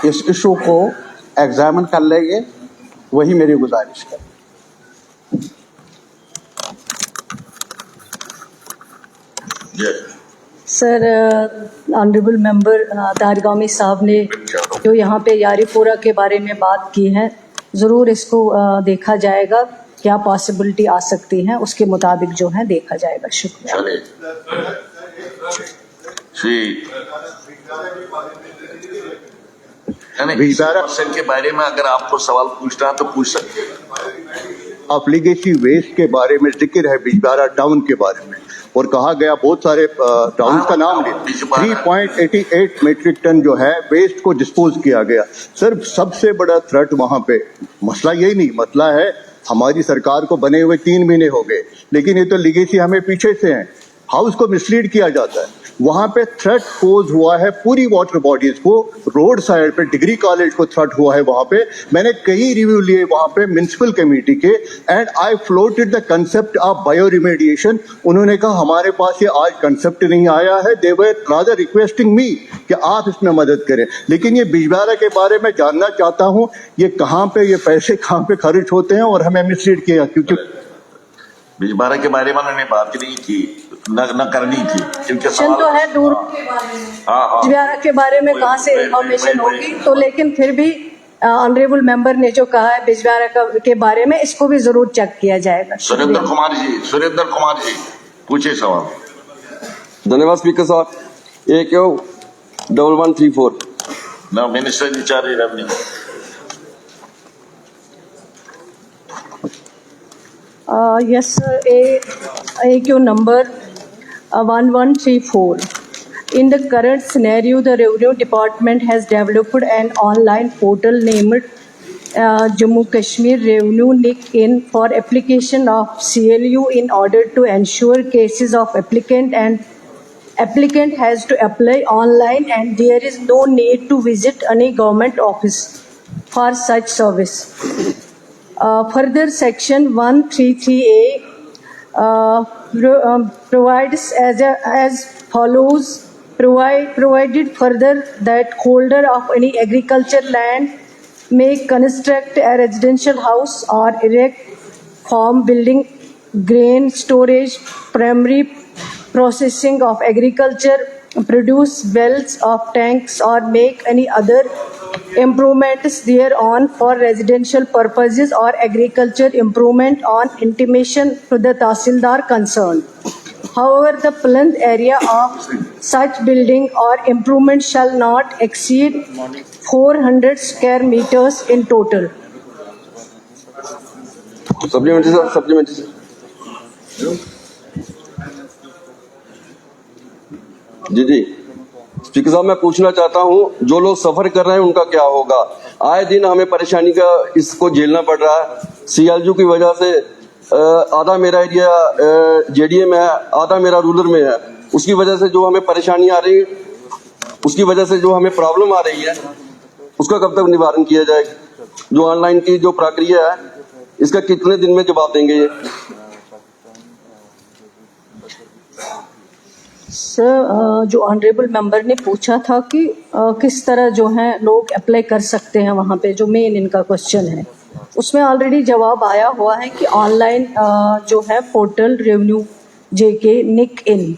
Speaker 18: इस इशू को एग्जामिन कर लेंगे, वही मेरी गुजारिश है।
Speaker 2: सर, ऑनरेबल मेंबर तारगामी साहब ने जो यहाँ पे यारीपोरा के बारे में बात की है, ज़रूर इसको देखा जाएगा, क्या पॉसिबिलिटी आ सकती है, उसके मुताबिक जो है देखा जाएगा। शुक्रिया।
Speaker 3: के बारे में अगर आपको सवाल पूछना तो पूछ सकते हैं।
Speaker 7: ऑफ लीगेसी वेस्ट के बारे में जिक्र है, बिजबारा टाउन के बारे में, और कहा गया बहुत सारे टाउन का नाम लिया, 3.88 मीट्रिक टन जो है वेस्ट को डिस्पोज किया गया। सर, सबसे बड़ा थ्रेट वहां पे मसला यही नहीं, मसला है हमारी सरकार को बने हुए 3 महीने हो गए, लेकिन ये तो लीगेसी हमें पीछे से है। हाउस को मिसलीड किया जाता है। वहां पे थ्रेट पोज हुआ है पूरी वाटर बॉडीज को, रोड साइड पे डिग्री कॉलेज को थ्रेट हुआ है। वहां पे मैंने कई रिव्यू लिए वहां पे म्युनिसिपल कमेटी के, and I floated the concept of bio remediation. उन्होंने कहा हमारे पास ये आज कंसेप्ट नहीं आया है, दे वर रादर रिक्वेस्टिंग मी कि आप इसमें मदद करें। लेकिन ये बिजबारा के बारे में जानना चाहता हूं, ये कहाँ पे, ये पैसे कहाँ पे खर्च होते हैं और हमें मिसलीड किया, क्योंकि
Speaker 3: बिजबारा के बारे में उन्होंने बात नहीं की, न करनी थी, क्योंकि
Speaker 2: तो है दूर बिजबारा के बारे में कहाँ से इंफॉर्मेशन होगी। तो लेकिन फिर भी ऑनरेबल मेंबर ने जो कहा है बिजबारा के बारे में, इसको भी जरूर चेक किया जाएगा।
Speaker 3: सुरेंद्र कुमार जी पूछे सवाल।
Speaker 19: धन्यवाद स्पीकर साहब। AQ1134।
Speaker 3: Now Minister in charge of Revenue.
Speaker 2: Yes, sir. AQ number 1134. In the current scenario, the Revenue Department has developed an online portal named Jammu Kashmir Revenue Nick-In for application of CLU in order to ensure cases of applicant has to apply online and there is no need to visit any government office for such service. Further, Section 133A provides as follows. Provided further that holder of any agriculture land may construct a residential house or erect farm building, grain storage, primary processing of agriculture, produce wells of tanks or make any other improvements thereon for residential purposes or agriculture improvement on intimation to the Tahsildar concerned. However, the plinth area of such building or improvement shall not exceed 400 square meters in total.
Speaker 19: Supplementary sir, supplementary sir। Ji speaker साहब, मैं पूछना चाहता हूं, जो लोग सफर कर रहे हैं उनका क्या होगा? आए दिन हमें परेशानी का इसको झेलना पड़ रहा है। CLU की वजह से आधा मेरा एरिया JDA में है, आधा मेरा रूरल में है। उसकी वजह से जो हमें परेशानी आ रही है, उसकी वजह से जो हमें प्रॉब्लम आ रही है, उसका कब तक निवारण किया जाएगा? जो ऑनलाइन की जो प्रक्रिया है, इसका कितने दिन में जवाब देंगे ये?
Speaker 2: सर, जो ऑनरेबल मेंबर ने पूछा था कि किस तरह जो है लोग अप्लाई कर सकते हैं वहाँ पे, जो मेन इनका क्वेश्चन है, उसमें ऑलरेडी जवाब आया हुआ है कि ऑनलाइन जो है पोर्टल रेवेन्यू JK Nick-In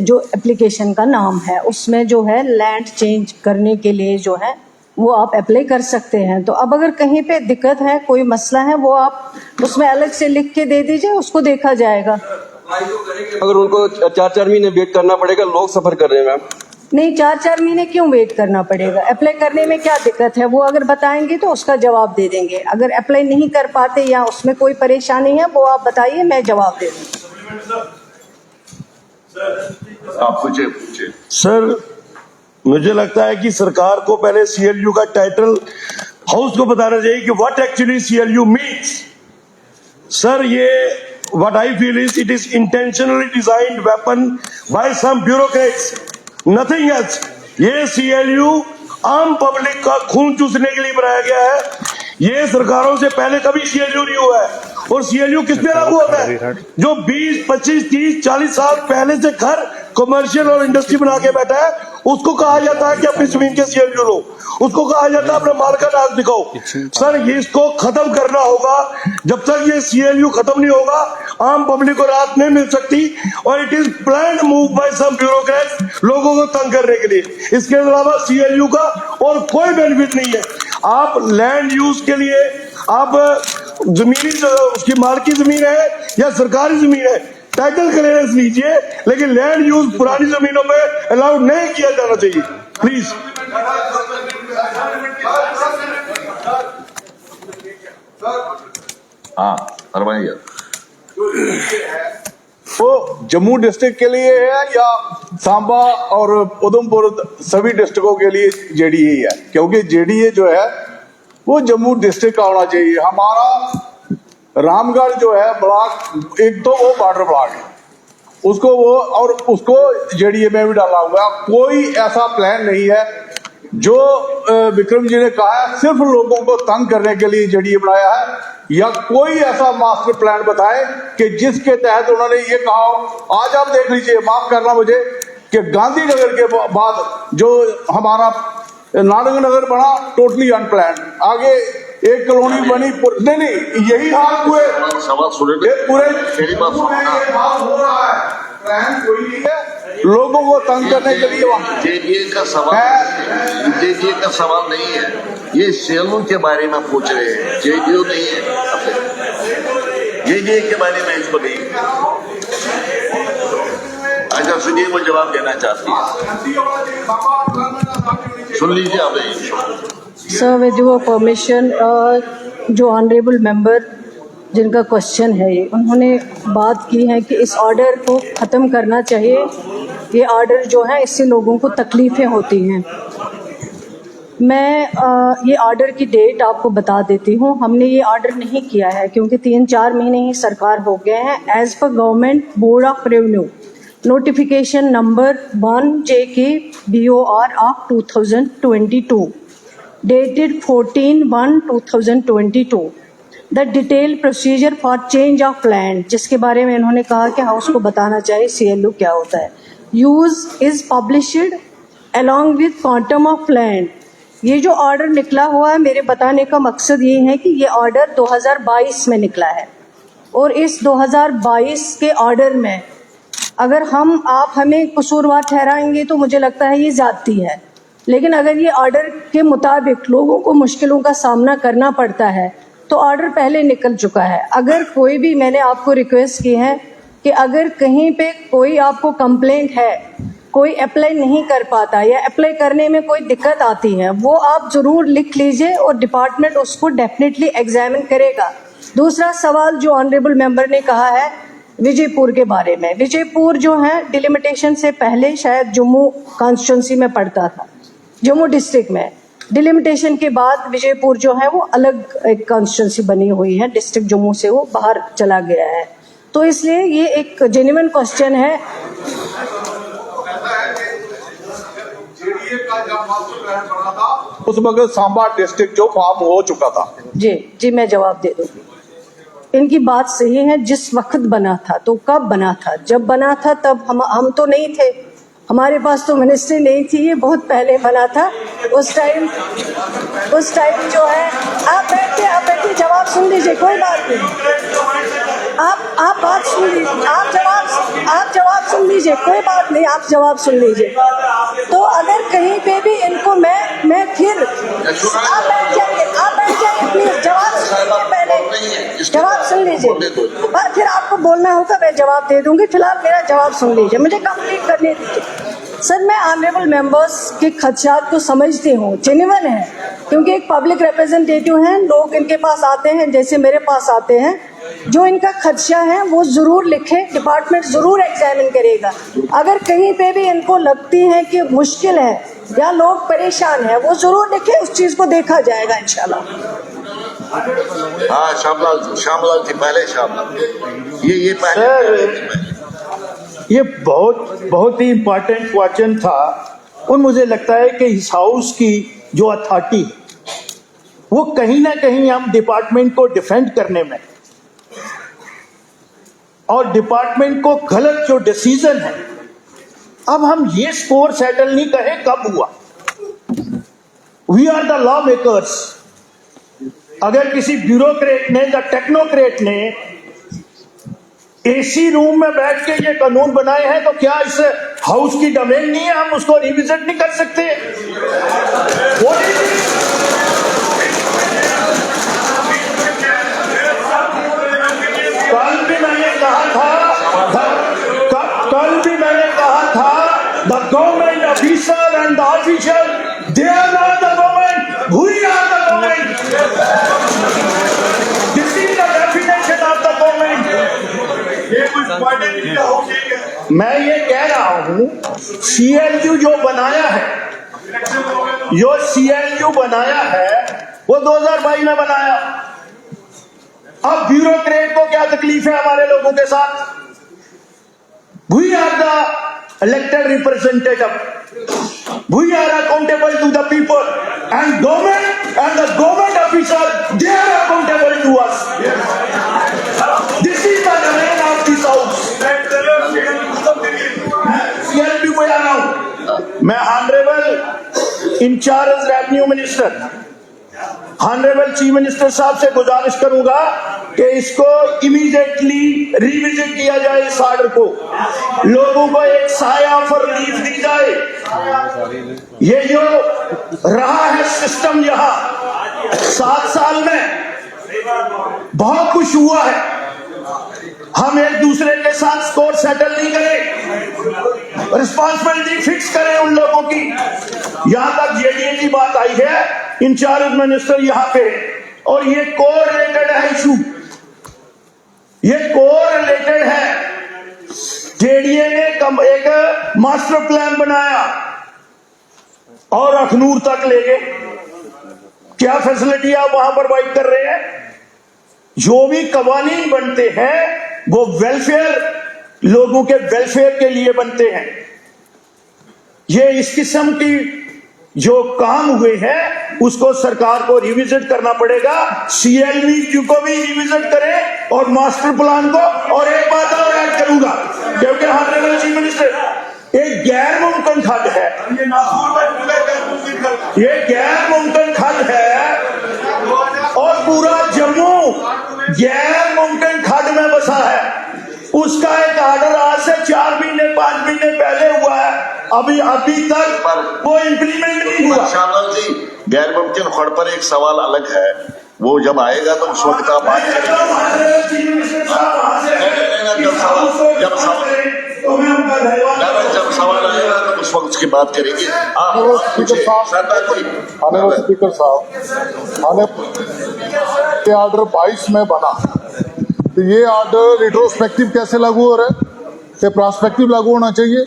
Speaker 2: जो एप्लीकेशन का नाम है, उसमें जो है लैंड चेंज करने के लिए जो है वो आप अप्लाई कर सकते हैं। तो अब अगर कहीं पे दिक्कत है, कोई मसला है, वो आप उसमें अलग से लिख के दे दीजिए, उसको देखा जाएगा।
Speaker 19: अगर उनको 4-4 महीने वेट करना पड़ेगा, लोग सफर कर रहे हैं मैम।
Speaker 2: नहीं, 4-4 महीने क्यों वेट करना पड़ेगा? अप्लाई करने में क्या दिक्कत है? वो अगर बताएंगे तो उसका जवाब दे देंगे। अगर अप्लाई नहीं कर पाते या उसमें कोई परेशानी है, वो आप बताइए, मैं जवाब दे दूँ।
Speaker 3: आप पूछे।
Speaker 20: सर, मुझे लगता है कि सरकार को पहले CLU का टाइटल हाउस को बताना चाहिए कि what actually CLU means. Sir, ये what I feel is it is intentionally designed weapon by some bureaucrats, nothing else. ये CLU आम पब्लिक का खून चूसने के लिए बनाया गया है। ये सरकारों से पहले कभी CLU नहीं हुआ है। और CLU किस पे लागू होता है? जो 20, 25, 30, 40 साल पहले से घर कमर्शियल और इंडस्ट्री बना के बैठा है, उसको कहा जाता है कि अपनी जमीन के CLU लो, उसको कहा जाता है अपने माल का नाम दिखाओ। सर, ये इसको खत्म करना होगा। जब तक ये CLU खत्म नहीं होगा, आम पब्लिक को राहत नहीं मिल सकती। और it is planned move by some bureaucrats, लोगों को तंग करने के लिए। इसके अलावा CLU का और कोई बेनिफिट नहीं है। आप लैंड यूज के लिए आप जमीनी उसकी मालकी जमीन है या सरकारी जमीन है, टाइटल क्लियरेंस लीजिए, लेकिन लैंड यूज पुरानी जमीनों में अलाउड नहीं किया जाना चाहिए, प्लीज।
Speaker 3: हाँ, फरमाइए।
Speaker 18: वो जम्मू डिस्ट्रिक्ट के लिए है या सांबा और उधमपुर सभी डिस्ट्रिक्टों के लिए JDA है? क्योंकि JDA जो है वो जम्मू डिस्ट्रिक्ट का होना चाहिए। हमारा रामगढ़ जो है ब्लॉक, एक तो वो बॉर्डर ब्लॉक है, उसको वो और उसको JDA में भी डाला हुआ है। कोई ऐसा प्लान नहीं है जो विक्रम जी ने कहा है सिर्फ लोगों को तंग करने के लिए JDA बनाया है, या कोई ऐसा मास्टर प्लान बताए कि जिसके तहत उन्होंने ये कहा हो। आज आप देख लीजिए, माफ करना मुझे, कि गांधीनगर के बाद जो हमारा नारंग नगर बना टोटली अनप्लान, आगे एक कॉलोनी बनी, नहीं यही हाल हुए पूरे हाल हो रहा है। प्लान कोई नहीं है, लोगों को तंग करने के लिए।
Speaker 3: JDA का सवाल नहीं है, ये CLU के बारे में पूछ रहे हैं, JDA नहीं है। JDA के बारे में इसको नहीं। अच्छा सुनिए, वो जवाब देना चाहती है, सुन लीजिए आप।
Speaker 2: सर विद योर परमिशन, जो ऑनरेबल मेंबर जिनका क्वेश्चन है ये, उन्होंने बात की है कि इस ऑर्डर को ख़त्म करना चाहिए। ये ऑर्डर जो है इससे लोगों को तकलीफ़ें होती हैं। मैं ये ऑर्डर की डेट आपको बता देती हूँ। हमने ये ऑर्डर नहीं किया है क्योंकि 3-4 महीने ही सरकार हो गए हैं। As per government board of revenue notification number 1JK-BOR of 2022 dated 14/1/2022 the detail procedure for change of land, जिसके बारे में इन्होंने कहा कि हाउस को बताना चाहिए CLU क्या होता है। Use is published along with quantum of land. ये जो ऑर्डर निकला हुआ है, मेरे बताने का मकसद ये है कि ये ऑर्डर 2022 में निकला है और इस 2022 के ऑर्डर में अगर आप हमें कसूरवार ठहराएंगे तो मुझे लगता है ये ज्यादती है। लेकिन अगर ये ऑर्डर के मुताबिक लोगों को मुश्किलों का सामना करना पड़ता है तो ऑर्डर पहले निकल चुका है। अगर कोई भी, मैंने आपको रिक्वेस्ट की है कि अगर कहीं पे कोई आपको कंप्लेंट है, कोई अप्लाई नहीं कर पाता या अप्लाई करने में कोई दिक्कत आती है, वो आप ज़रूर लिख लीजिए और डिपार्टमेंट उसको डेफिनेटली एग्जामिन करेगा। दूसरा सवाल जो ऑनरेबल मेंबर ने कहा है विजयपुर के बारे में, विजयपुर जो है डिलिमिटेशन से पहले शायद जम्मू कॉन्स्टिट्यूंसी में पड़ता था, जम्मू डिस्ट्रिक्ट में। डिलिमिटेशन के बाद विजयपुर जो है वो अलग एक कॉन्स्टिट्यूंसी बनी हुई है, डिस्ट्रिक्ट जम्मू से वो बाहर चला गया है। तो इसलिए ये एक जेन्युइन क्वेश्चन है।
Speaker 21: उस वक्त सांबा डिस्ट्रिक्ट जो फॉर्म हो चुका था।
Speaker 2: जी मैं जवाब दे दूंगी। इनकी बात सही है, जिस वक्त बना था तो कब बना था, जब बना था तब हम तो नहीं थे, हमारे पास तो मिनिस्ट्री नहीं थी, ये बहुत पहले बना था। उस टाइम जो है, आप बैठिए जवाब सुन लीजिए, कोई बात नहीं। आप बात सुन लीजिए, आप जवाब सुन लीजिए, कोई बात नहीं, आप जवाब सुन लीजिए। तो अगर कहीं पे भी इनको मैं फिर आप बैठ जाइए प्लीज, जवाब सुन लीजिए, पहले जवाब सुन लीजिए, फिर आपको बोलना होगा, मैं जवाब दे दूंगी। फिलहाल मेरा जवाब सुन लीजिए, मुझे कंप्लीट करने दीजिए। सर, मैं ऑनरेबल मेंबर्स के खदशात को समझती हूँ, जेन्युइन है, क्योंकि एक पब्लिक रिप्रेजेंटेटिव हैं, लोग इनके पास आते हैं, जैसे मेरे पास आते हैं, जो इनका खदशा है वो जरूर लिखे, डिपार्टमेंट जरूर एग्जामिन करेगा। अगर कहीं पे भी इनको लगती है कि मुश्किल है या लोग परेशान हैं, वो जरूर लिखे, उस चीज को देखा जाएगा इंशाल्लाह।
Speaker 3: हाँ, श्यामलाल थी पहले, श्यामलाल ये पहले।
Speaker 22: ये बहुत ही इम्पोर्टेंट क्वेश्चन था और मुझे लगता है कि इस हाउस की जो अथॉरिटी वो कहीं ना कहीं हम डिपार्टमेंट को डिफेंड करने में और डिपार्टमेंट को गलत जो डिसीजन है, अब हम ये स्कोर सेटल नहीं कहे कब हुआ। We are the law makers. अगर किसी ब्यूरोक्रेट ने या टेक्नोक्रेट ने एसी रूम में बैठ के ये कानून बनाए हैं तो क्या इस हाउस की डोमेन नहीं है, हम उसको रिविजिट नहीं कर सकते? कल भी मैंने कहा था the government officer and the official, they are not the government, we are the government. This is the definition of the government. मैं ये कह रहा हूं, CLU जो बनाया है, वो 2022 में बनाया। अब ब्यूरोक्रेट को क्या तकलीफ है हमारे लोगों के साथ? We are the elected representative, we are accountable to the people and government officer, they are accountable to us. This is the domain of this house. CLU में आ रहा हूं मैं, honourable incharge revenue minister, honourable chief minister साहब से गुजारिश करूंगा कि इसको इमीडिएटली रिविजिट किया जाए, इस ऑर्डर को, लोगों को एक साया फॉर रिलीफ दी जाए। ये जो रहा है सिस्टम यहाँ 7 साल में, बहुत कुछ हुआ है। हम एक दूसरे के साथ स्कोर सेटल नहीं करें, रिस्पॉन्सिबिलिटी फिक्स करें उन लोगों की। यहां तक जेडीए की बात आई है, इंचार्ज मिनिस्टर यहाँ पे, और ये कोर रिलेटेड है इशू, ये कोर रिलेटेड है। जेडीए ने एक मास्टर प्लान बनाया और अखनूर तक ले गए। क्या फैसिलिटी आप वहां प्रोवाइड कर रहे हैं? जो भी कवानीन बनते हैं वो वेलफेयर, लोगों के वेलफेयर के लिए बनते हैं। ये इस किस्म की जो काम हुए हैं उसको सरकार को रिविजिट करना पड़ेगा। सीएलवी को भी रिविजिट करें और मास्टर प्लान को। और एक बात और ऐड करूंगा, क्योंकि ऑनरेबल चीफ मिनिस्टर, एक गैर मुमकिन खत है, ये गैर मुमकिन खत है और पूरा जम्मू गैर मुमकिन खत में बसा है। उसका एक ऑर्डर आज से 4 महीने 5 महीने पहले हुआ है, अभी तक वो इम्प्लीमेंट नहीं हुआ।
Speaker 3: शामलाल जी, गैर मुमकिन खड़ पर एक सवाल अलग है, वो जब आएगा तो उस वक्त आप बात करेंगे। जब सवाल आएगा तो उस वक्त उसकी बात करेंगे।
Speaker 1: स्पीकर साहब, ये ऑर्डर 22 में बना, तो ये ऑर्डर रिट्रोस्पेक्टिव कैसे लागू हो रहा है? ये प्रोस्पेक्टिव लागू होना चाहिए।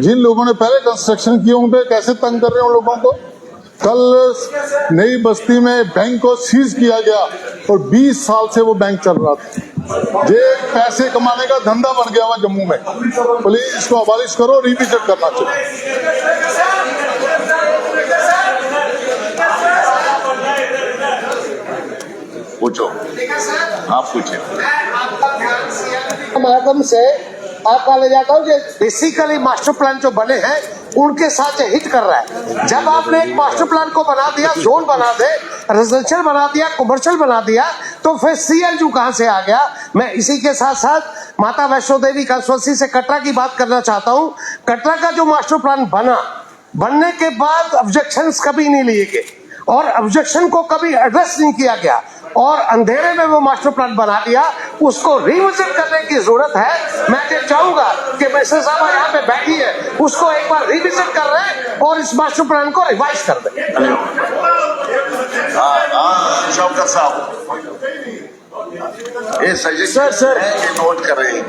Speaker 1: जिन लोगों ने पहले कंस्ट्रक्शन किए उन पे कैसे तंग कर रहे हैं उन लोगों को। कल नई बस्ती में बैंक को सीज किया गया और 20 साल से वो बैंक चल रहा था। ये पैसे कमाने का धंधा बन गया हुआ जम्मू में। प्लीज इसको अबॉलिश करो, रिविजिट करना चाहिए।
Speaker 3: पूछो, आप पूछे।
Speaker 5: माध्यम से आपका ले जाता हूँ, बेसिकली मास्टर प्लान जो बने हैं उनके साथ हिट कर रहा है। जब आपने एक मास्टर प्लान को बना दिया, जोन बना दे, रेजिडेंशियल बना दिया, कमर्शियल बना दिया, तो फिर सीएलयू कहां से आ गया? मैं इसी के साथ साथ माता वैष्णो देवी कंस्टिट्यूंसी से कटरा की बात करना चाहता हूं। कटरा का जो मास्टर प्लान बनने के बाद ऑब्जेक्शंस कभी नहीं लिए गए और ऑब्जेक्शन को कभी एड्रेस नहीं किया गया और अंधेरे में वो मास्टर प्लान बना दिया। उसको रिविजिट करने की जरूरत है। मैं ये चाहूंगा कि मिनिस्टर साहब यहाँ पे बैठी है, उसको एक बार रिविजिट कर रहे हैं और इस मास्टर प्लान को रिवाइज कर दें।
Speaker 3: शौकत साहब, ये
Speaker 21: सर
Speaker 3: नोट कर रहे हैं।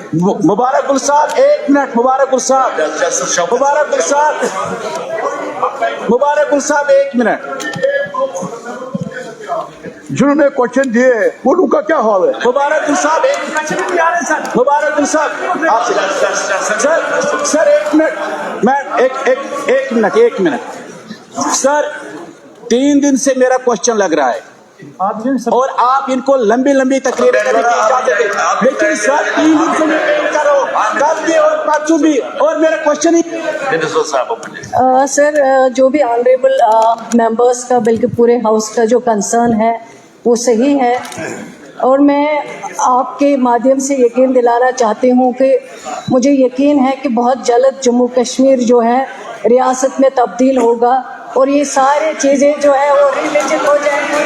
Speaker 21: मुबारकुल साहब, 1 मिनट। मुबारकुल साहब, 1 मिनट। जिन्होंने क्वेश्चन दिए वो उनका क्या हाल है? मुबारकुल साहब, मुबारकुल साहब, सर 1 मिनट, मैं एक मिनट सर, 3 दिन से मेरा क्वेश्चन लग रहा है और आप इनको लंबी तकरीरें करने की इजाजत है, लेकिन सर 3 दिन से वेट करो, कल भी और परसों भी, और मेरा क्वेश्चन ही
Speaker 2: सर, जो भी ऑनरेबल मेंबर्स का, बल्कि पूरे हाउस का जो कंसर्न है वो सही है और मैं आपके माध्यम से यकीन दिलाना चाहती हूँ कि मुझे यकीन है कि बहुत जल्द जम्मू कश्मीर जो है रियासत में तब्दील होगा और ये सारी चीज़ें जो है वो रिविजिट हो जाएंगी,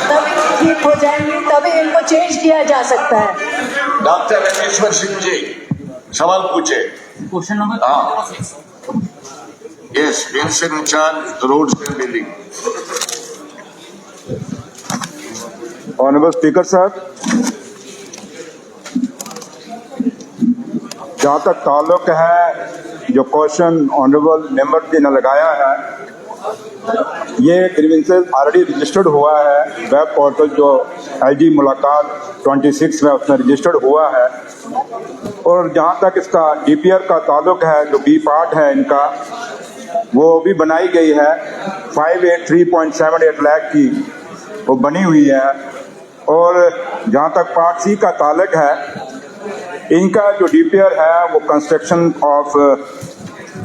Speaker 2: तभी ठीक हो जाएंगी, तभी इनको चेंज किया जा सकता है।
Speaker 3: डॉक्टर रामेश्वर सिंह जी सवाल पूछे।
Speaker 23: Question number
Speaker 3: yes, incharge roads and building.
Speaker 17: Honourable speaker साहब, जहाँ तक ताल्लुक है जो क्वेश्चन ऑनरेबल मेंबर जी ने लगाया है, ये ग्रीवेंसेस ऑलरेडी रजिस्टर्ड हुआ है वेब पोर्टल जो एलजी मुलाकात 26 में उसमें रजिस्टर्ड हुआ है। और जहाँ तक इसका डीपीआर का ताल्लुक है, जो बी पार्ट है इनका, वो भी बनाई गई है 583.78 लाख की वो बनी हुई है। और जहाँ तक पार्ट सी का ताल्लुक है, इनका जो डीपीआर है वो construction of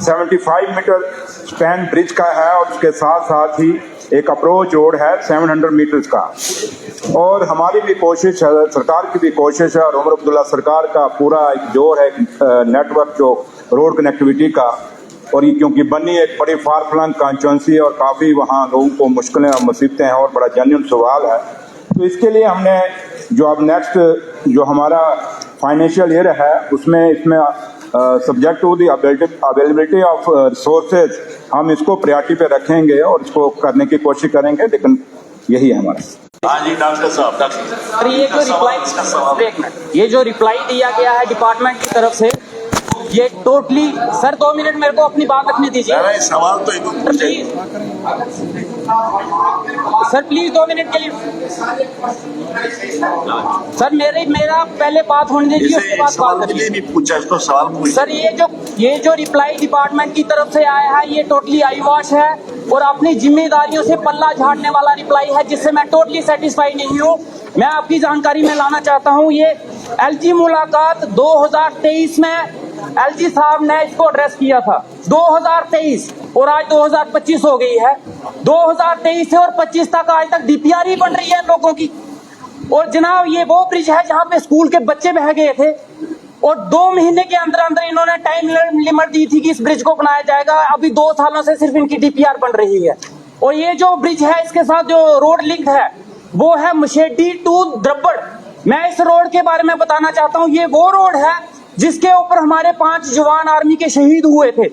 Speaker 17: 75 metre span bridge का है और उसके साथ साथ ही एक अप्रोच रोड है 700 मीटर्स का। और हमारी भी कोशिश है, सरकार की भी कोशिश है और उमर अब्दुल्ला सरकार का पूरा एक जोर है नेटवर्क जो रोड कनेक्टिविटी का। और ये क्योंकि बनी एक बड़ी फार फ्लंग कॉन्स्टिट्यूंसी और काफ़ी वहाँ लोगों को मुश्किलें और मुसीबतें हैं और बड़ा जेन्युइन सवाल है, तो इसके लिए हमने जो अब नेक्स्ट जो हमारा फाइनेंशियल ईयर है उसमें इसमें subject to the availability of resources हम इसको प्रायोरिटी पे रखेंगे और इसको करने की कोशिश करेंगे, लेकिन यही है हमारा।
Speaker 3: हाँ जी डॉक्टर साहब, डॉक्टर
Speaker 6: और ये जो रिप्लाई, एक मिनट, ये जो रिप्लाई दिया गया है डिपार्टमेंट की तरफ से, ये टोटली, सर 2 मिनट मेरे को अपनी बात रखने दीजिए।
Speaker 3: सवाल तो
Speaker 6: सर प्लीज 2 मिनट के लिए सर मेरा पहले बात होने दीजिए, उसके बाद बात करिए।
Speaker 3: भी पूछा इसको सवाल पूछ।
Speaker 6: सर ये जो रिप्लाई डिपार्टमेंट की तरफ से आया है, ये टोटली आई वॉश है और अपनी जिम्मेदारियों से पल्ला झाड़ने वाला रिप्लाई है, जिससे मैं टोटली सेटिस्फाई नहीं हूँ। मैं आपकी जानकारी में लाना चाहता हूँ, ये एलजी मुलाकात 2023 में एलजी साहब ने इसको एड्रेस किया था, 2023, और आज 2025 हो गई है। 2023 से और 25 तक आज तक डीपीआर ही बन रही है लोगों की। और जनाब ये वो ब्रिज है जहाँ पे स्कूल के बच्चे बह गए थे और 2 महीने के अंदर अंदर इन्होंने टाइम लिमिट दी थी कि इस ब्रिज को बनाया जाएगा। अभी 2 सालों से सिर्फ इनकी डीपीआर बन रही है। और ये जो ब्रिज है, इसके साथ जो रोड लिंक है वो है मशेडी टू द्रब्बड़। मैं इस रोड के बारे में बताना चाहता हूँ, ये वो रोड है जिसके ऊपर हमारे 5 जवान आर्मी के शहीद हुए थे।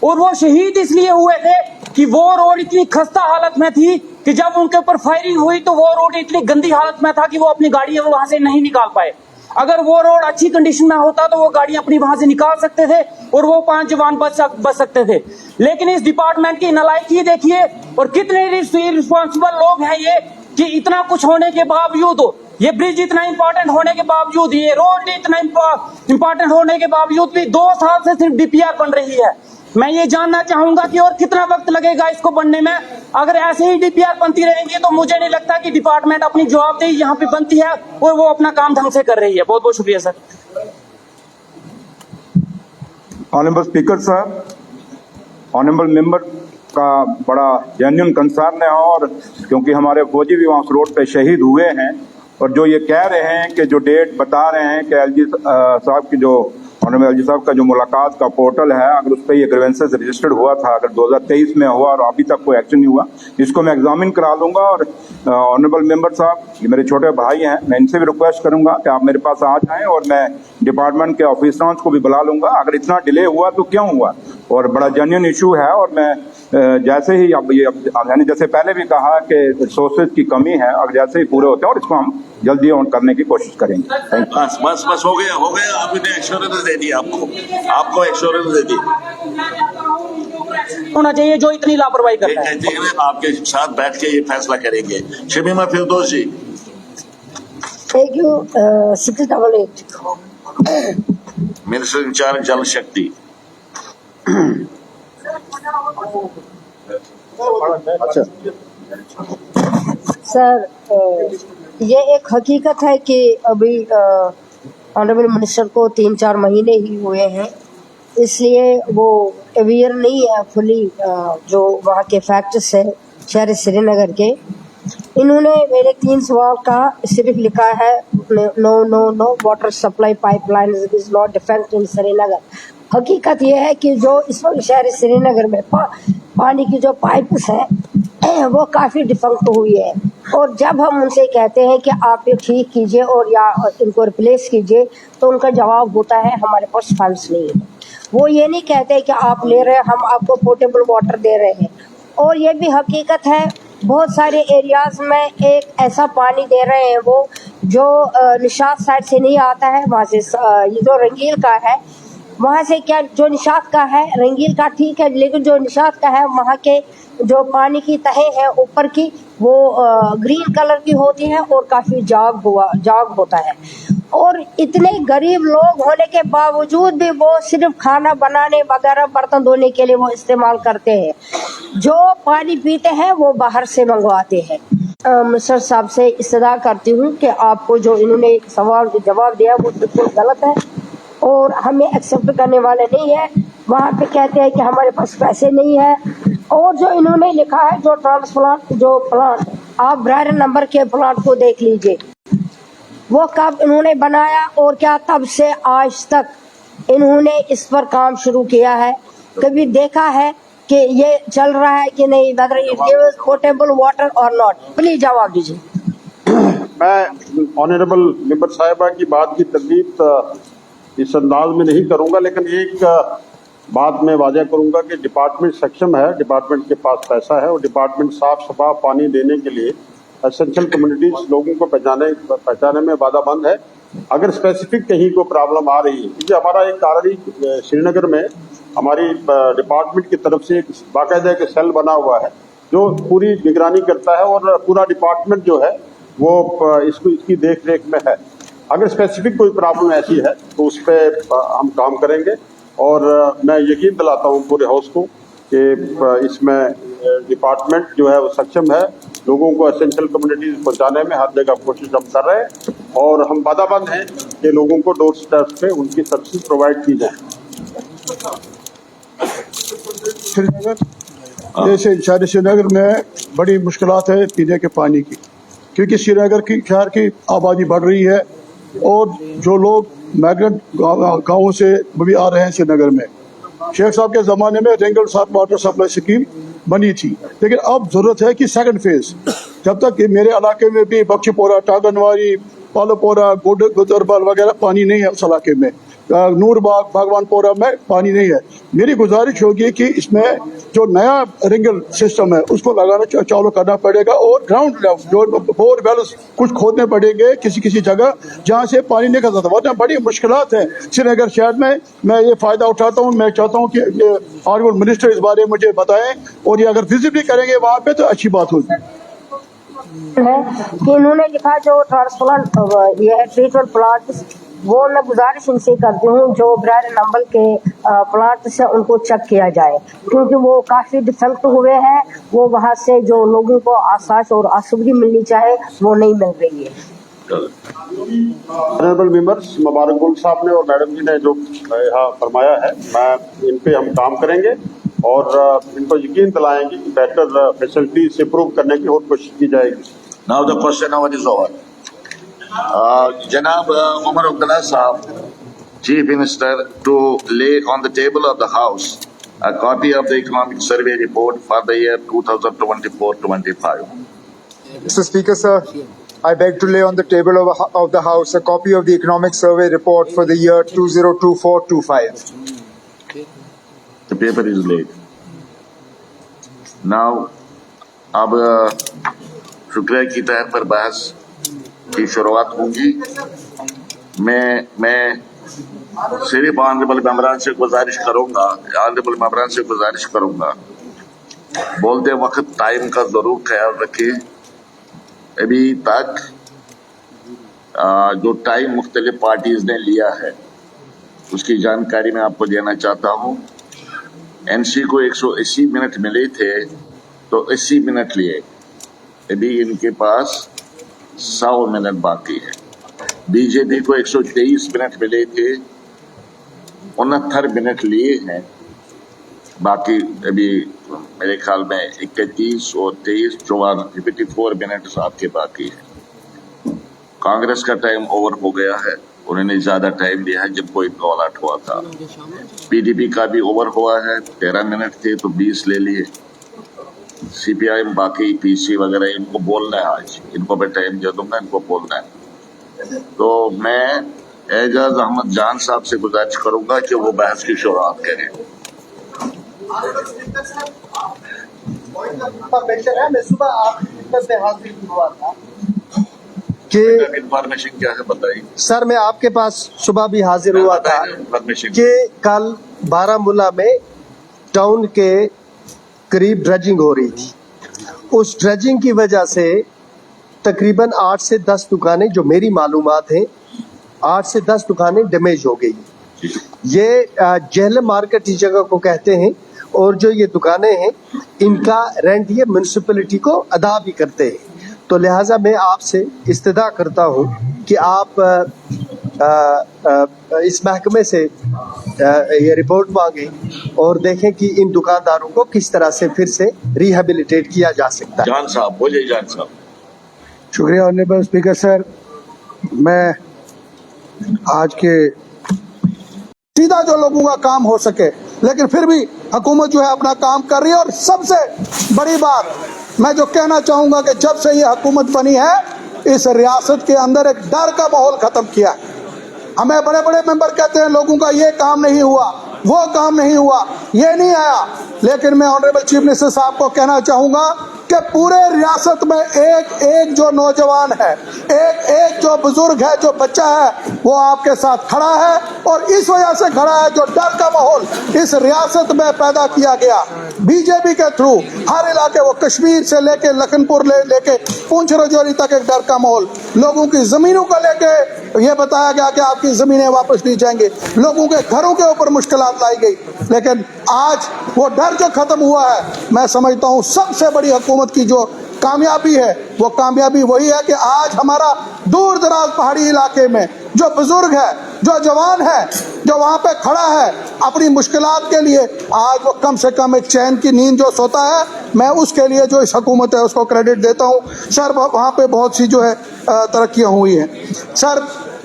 Speaker 6: और वो शहीद इसलिए हुए थे कि वो रोड इतनी खस्ता हालत में थी कि जब उनके ऊपर फायरिंग हुई तो वो रोड इतनी गंदी हालत में था कि वो अपनी गाड़ियां वहां से नहीं निकाल पाए। अगर वो रोड अच्छी कंडीशन में होता तो वो गाड़ियां अपनी वहां से निकाल सकते थे और वो 5 जवान बच सकते थे। लेकिन इस डिपार्टमेंट की नालायकी देखिए, और कितने रिस्पॉन्सिबल लोग हैं ये, कि इतना कुछ होने के बावजूद, ये ब्रिज इतना इंपॉर्टेंट होने के बावजूद, ये रोड इतना इंपॉर्टेंट होने के बावजूद भी 2 साल से सिर्फ डीपीआर बन रही है। मैं ये जानना चाहूंगा कि और कितना वक्त लगेगा इसको बनने में। अगर ऐसे ही डीपीआर बनती रहेंगी तो मुझे नहीं लगता कि डिपार्टमेंट अपनी जवाबदेही यहाँ पे बनती है और वो अपना काम ढंग से कर रही है। बहुत बहुत शुक्रिया सर।
Speaker 17: ऑनरेबल स्पीकर साहब, ऑनरेबल मेंबर का बड़ा जेन्युइन कंसर्न है, और क्योंकि हमारे फौजी भी वहाँ रोड पे शहीद हुए हैं, और जो ये कह रहे हैं कि जो डेट बता रहे हैं कि एलजी साहब की जो ऑनरेबल एलजी साहब का जो मुलाकात का पोर्टल है, अगर उस पर ये ग्रीवेंसेस रजिस्टर्ड हुआ था, अगर 2023 में हुआ और अभी तक कोई एक्शन नहीं हुआ, इसको मैं एग्जामिन करा लूंगा। और ऑनरेबल मेंबर साहब, ये मेरे छोटे भाई हैं, मैं इनसे भी रिक्वेस्ट करूंगा कि आप मेरे पास आ जाएं और मैं डिपार्टमेंट के ऑफिसर्स को भी बुला लूंगा। अगर इतना डिले हुआ तो क्यों हुआ, और बड़ा जेन्युइन इशू है। और मैं जैसे ही अब ये यानी जैसे पहले भी कहा कि रिसोर्सेज की कमी है, अगर जैसे ही पूरे होते हैं और इसको हम जल्दी ऑन करने की कोशिश करेंगे।
Speaker 3: बस बस बस हो गया आपने एश्योरेंस दे दी, आपको एश्योरेंस दे दी
Speaker 6: होना चाहिए जो इतनी लापरवाही करता है।
Speaker 3: आपके साथ बैठ के ये फैसला करेंगे। शमीमा फिरदौस जी।
Speaker 8: Thank you, 688.
Speaker 3: मिनिस्टर इंचार्ज जल शक्ति।
Speaker 8: सर, ये एक हकीकत है कि अभी ऑनरेबल मिनिस्टर को 3-4 महीने ही हुए हैं, इसलिए वो अवेयर नहीं है फुली जो वहाँ के फैक्ट्स है शहर श्रीनगर के। इन्होंने मेरे 3 सवाल का सिर्फ लिखा है, no water supply pipeline is not defect in Srinagar. हकीकत यह है कि जो इस वक्त शहर श्रीनगर में पानी की जो पाइप्स हैं वो काफ़ी डिफेक्ट हुई है, और जब हम उनसे कहते हैं कि आप ये ठीक कीजिए और या इनको रिप्लेस कीजिए तो उनका जवाब होता है हमारे पास फंड्स नहीं है। वो ये नहीं कहते कि आप ले रहे हैं, हम आपको पोर्टेबल वाटर दे रहे हैं। और ये भी हकीकत है, बहुत सारे एरियाज में एक ऐसा पानी दे रहे हैं वो जो निशात साइड से नहीं आता है, वहाँ से ये जो रंगील का है वहाँ से, क्या जो निशात का है रंगील का ठीक है, लेकिन जो निशात का है वहाँ के जो पानी की तहें हैं ऊपर की वो ग्रीन कलर की होती है और काफ़ी जाग होता है। और इतने गरीब लोग होने के बावजूद भी वो सिर्फ खाना बनाने वगैरह बर्तन धोने के लिए वो इस्तेमाल करते हैं। जो पानी पीते हैं वो बाहर से मंगवाते हैं। मिनिस्टर साहब से इस्तदा करती हूँ कि आपको जो इन्होंने सवाल का जवाब दिया वो बिल्कुल गलत है और हमें एक्सेप्ट करने वाले नहीं है। वहाँ पे कहते हैं कि हमारे पास पैसे नहीं है, और जो इन्होंने लिखा है जो ट्रांसप्लांट जो प्लांट, आप ब्रायर नंबर के प्लांट को देख लीजिए, वो कब इन्होंने बनाया और क्या तब से आज तक इन्होंने इस पर काम शुरू किया है, कभी देखा है कि ये चल रहा है कि नहीं, whether it gives portable water और नॉट। प्लीज जवाब दीजिए।
Speaker 4: मैं ऑनरेबल मेंबर साहिबा की बात की तरदीद इस अंदाज में नहीं करूंगा, लेकिन एक बात मैं वाज़ह करूंगा कि डिपार्टमेंट सक्षम है, डिपार्टमेंट के पास पैसा है और डिपार्टमेंट साफ सफा पानी देने के लिए एसेंशियल कम्युनिटीज लोगों को पहचाने में वादाबंद है। अगर स्पेसिफिक कहीं को प्रॉब्लम आ रही है, क्योंकि हमारा एक ऑलरेडी श्रीनगर में हमारी डिपार्टमेंट की तरफ से एक बाकायदा एक सेल बना हुआ है जो पूरी निगरानी करता है और पूरा डिपार्टमेंट जो है वो इसकी देख रेख में है। अगर स्पेसिफिक कोई प्रॉब्लम ऐसी है तो उस पर हम काम करेंगे और मैं यकीन दिलाता हूँ पूरे हाउस को कि इसमें डिपार्टमेंट जो है वो सक्षम है लोगों को एसेंशियल कम्युनिटीज पहुंचाने में हर जगह कोशिश हम कर रहे हैं और हम वादाबंद हैं कि लोगों को डोर स्टेप पे उनकी सर्विस प्रोवाइड की जाए।
Speaker 21: श्रीनगर जैसे शहर श्रीनगर में बड़ी मुश्किलात है पीने के पानी की, क्योंकि श्रीनगर की शहर की आबादी बढ़ रही है और जो लोग माइग्रेंट गाँवों से भी आ रहे हैं श्रीनगर में। शेख साहब के ज़माने में रिंगल वाटर सप्लाई स्कीम बनी थी, लेकिन अब जरूरत है कि सेकंड फेज, जब तक कि मेरे इलाके में भी बख्शीपोरा, टागनवारी, पालोपोरा, गुदरबल वगैरह पानी नहीं है उस इलाके में, नूरबाग, भगवानपोरा में पानी नहीं है। मेरी गुजारिश होगी कि इसमें जो नया रिंगल सिस्टम है उसको लगाना चालू करना पड़ेगा और ग्राउंड लेवल जो बोर वेल्स कुछ खोदने पड़ेंगे किसी किसी जगह जहाँ से पानी निकलता था, वरना बड़ी मुश्किलात हैं श्रीनगर शहर में। मैं ये फायदा उठाता हूँ, मैं चाहता हूँ कि ये ऑनरेबल मिनिस्टर इस बारे में मुझे बताएं और ये अगर विजिट भी करेंगे वहाँ पे तो अच्छी बात होगी।
Speaker 8: है कि इन्होंने लिखा जो ट्रांसप्लांट ये है ट्रीटमेंट प्लांट, वो मैं गुजारिश इनसे करती हूँ जो ब्रायर नंबर के प्लांट से उनको चेक किया जाए, क्योंकि वो काफी डिफेक्ट हुए हैं। वो वहाँ से जो लोगों को आसाइश और आसूदगी मिलनी चाहे वो नहीं मिल रही है।
Speaker 4: ऑनरेबल मेंबर्स मुबारक गुल साहब ने और मैडम जी ने जो यहाँ फरमाया है, मैं इन पे हम काम करेंगे और इनको यकीन दिलाएंगे कि बेहतर फैसिलिटी से इम्प्रूव करने की और कोशिश की जाएगी।
Speaker 3: Now the question our is over. जनाब उमर अब्दुल्ला साहब, चीफ मिनिस्टर, टू ले on the table of the house a copy of the economic survey report for the year 2024-25.
Speaker 9: Mr. Speaker, sir, I beg to lay on the table of the House a copy of the economic survey report for the year 2024-25.
Speaker 3: The paper is laid. Now, अब शुक्रिया की तहत पर बहस की शुरुआत होगी। मैं सिर्फ ऑनरेबल मेंबरान से गुजारिश करूंगा बोलते वक्त टाइम का जरूर ख्याल रखें। अभी तक जो टाइम मुख्तलिफ पार्टीज ने लिया है उसकी जानकारी मैं आपको देना चाहता हूं। एनसी को 180 मिनट मिले थे तो 80 मिनट लिए, अभी इनके पास 100 मिनट बाकी है। बीजेपी को 123 मिनट मिले थे, 69 मिनट लिए हैं, बाकी अभी मेरे ख्याल में 31 और 23 54 मिनट आपके बाकी है। कांग्रेस का टाइम ओवर हो गया है, उन्होंने ज्यादा टाइम दिया है जिनको इनको अलर्ट हुआ था। पीडीपी का भी ओवर हुआ है, 13 मिनट थे तो 20 ले लिए। सीपीआईएम बाकी पीसी वगैरह इनको बोलना है, आज इनको मैं टाइम दे दूंगा, इनको बोलना है। तो मैं एजाज अहमद जान साहब से गुजारिश करूंगा कि वो बहस की शुरुआत करें। इन्फॉर्मेशन क्या है बताइए
Speaker 5: सर। मैं आपके पास सुबह भी हाजिर हुआ था कि कल बारामूला में टाउन के करीब ड्रेजिंग हो रही थी। उस ड्रेजिंग की वजह से तकरीबन 8 से 10 दुकानें, जो मेरी मालूमात है 8 से 10 दुकानें डैमेज हो गई। ये जेहलम मार्केट इस जगह को कहते हैं और जो ये दुकानें हैं इनका रेंट ये म्यूनिसिपैलिटी को अदा भी करते हैं। तो लिहाजा मैं आपसे इस्तदा करता हूँ कि आप इस महकमे से ये रिपोर्ट मांगें और देखें कि इन दुकानदारों को किस तरह से फिर से रिहेबिलिटेट किया जा सकता है।
Speaker 3: जान साहब बोलिए। जान साहब।
Speaker 21: शुक्रिया ऑनरेबल स्पीकर सर। मैं आज के सीधा जो लोगों का काम हो सके, लेकिन फिर भी हुकूमत जो है अपना काम कर रही है। और सबसे बड़ी बात मैं जो कहना चाहूंगा कि जब से ये हुकूमत बनी है इस रियासत के अंदर एक डर का माहौल खत्म किया है। हमें बड़े बड़े मेंबर कहते हैं लोगों का ये काम नहीं हुआ, वो काम नहीं हुआ, ये नहीं आया। लेकिन मैं ऑनरेबल चीफ मिनिस्टर साहब को कहना चाहूंगा कि पूरे रियासत में एक एक जो नौजवान है, एक एक जो बुजुर्ग है, जो बच्चा है, वो आपके साथ खड़ा है। और इस वजह से खड़ा है जो डर का माहौल इस रियासत में पैदा किया गया बीजेपी के थ्रू, हर इलाके, वो कश्मीर से लेके लखनपुर लेके पुंछ राजौरी तक एक डर का माहौल, लोगों की जमीनों को लेके ये बताया गया कि आपकी जमीनें वापस ली जाएंगी, लोगों के घरों के ऊपर मुश्किलात लाई गई। लेकिन आज वो डर जो खत्म हुआ है, मैं समझता हूँ सबसे बड़ी हुकूमत की जो कामयाबी है, वो कामयाबी वही है कि आज हमारा दूर दराज पहाड़ी इलाके में जो बुजुर्ग है, जो जवान है, जो वहाँ पे खड़ा है अपनी मुश्किलात के लिए, आज वो कम से कम एक चैन की नींद जो सोता है, मैं उसके लिए जो इस हुकूमत है उसको क्रेडिट देता हूँ। सर वहाँ पे बहुत सी जो है तरक्कियाँ हुई हैं। सर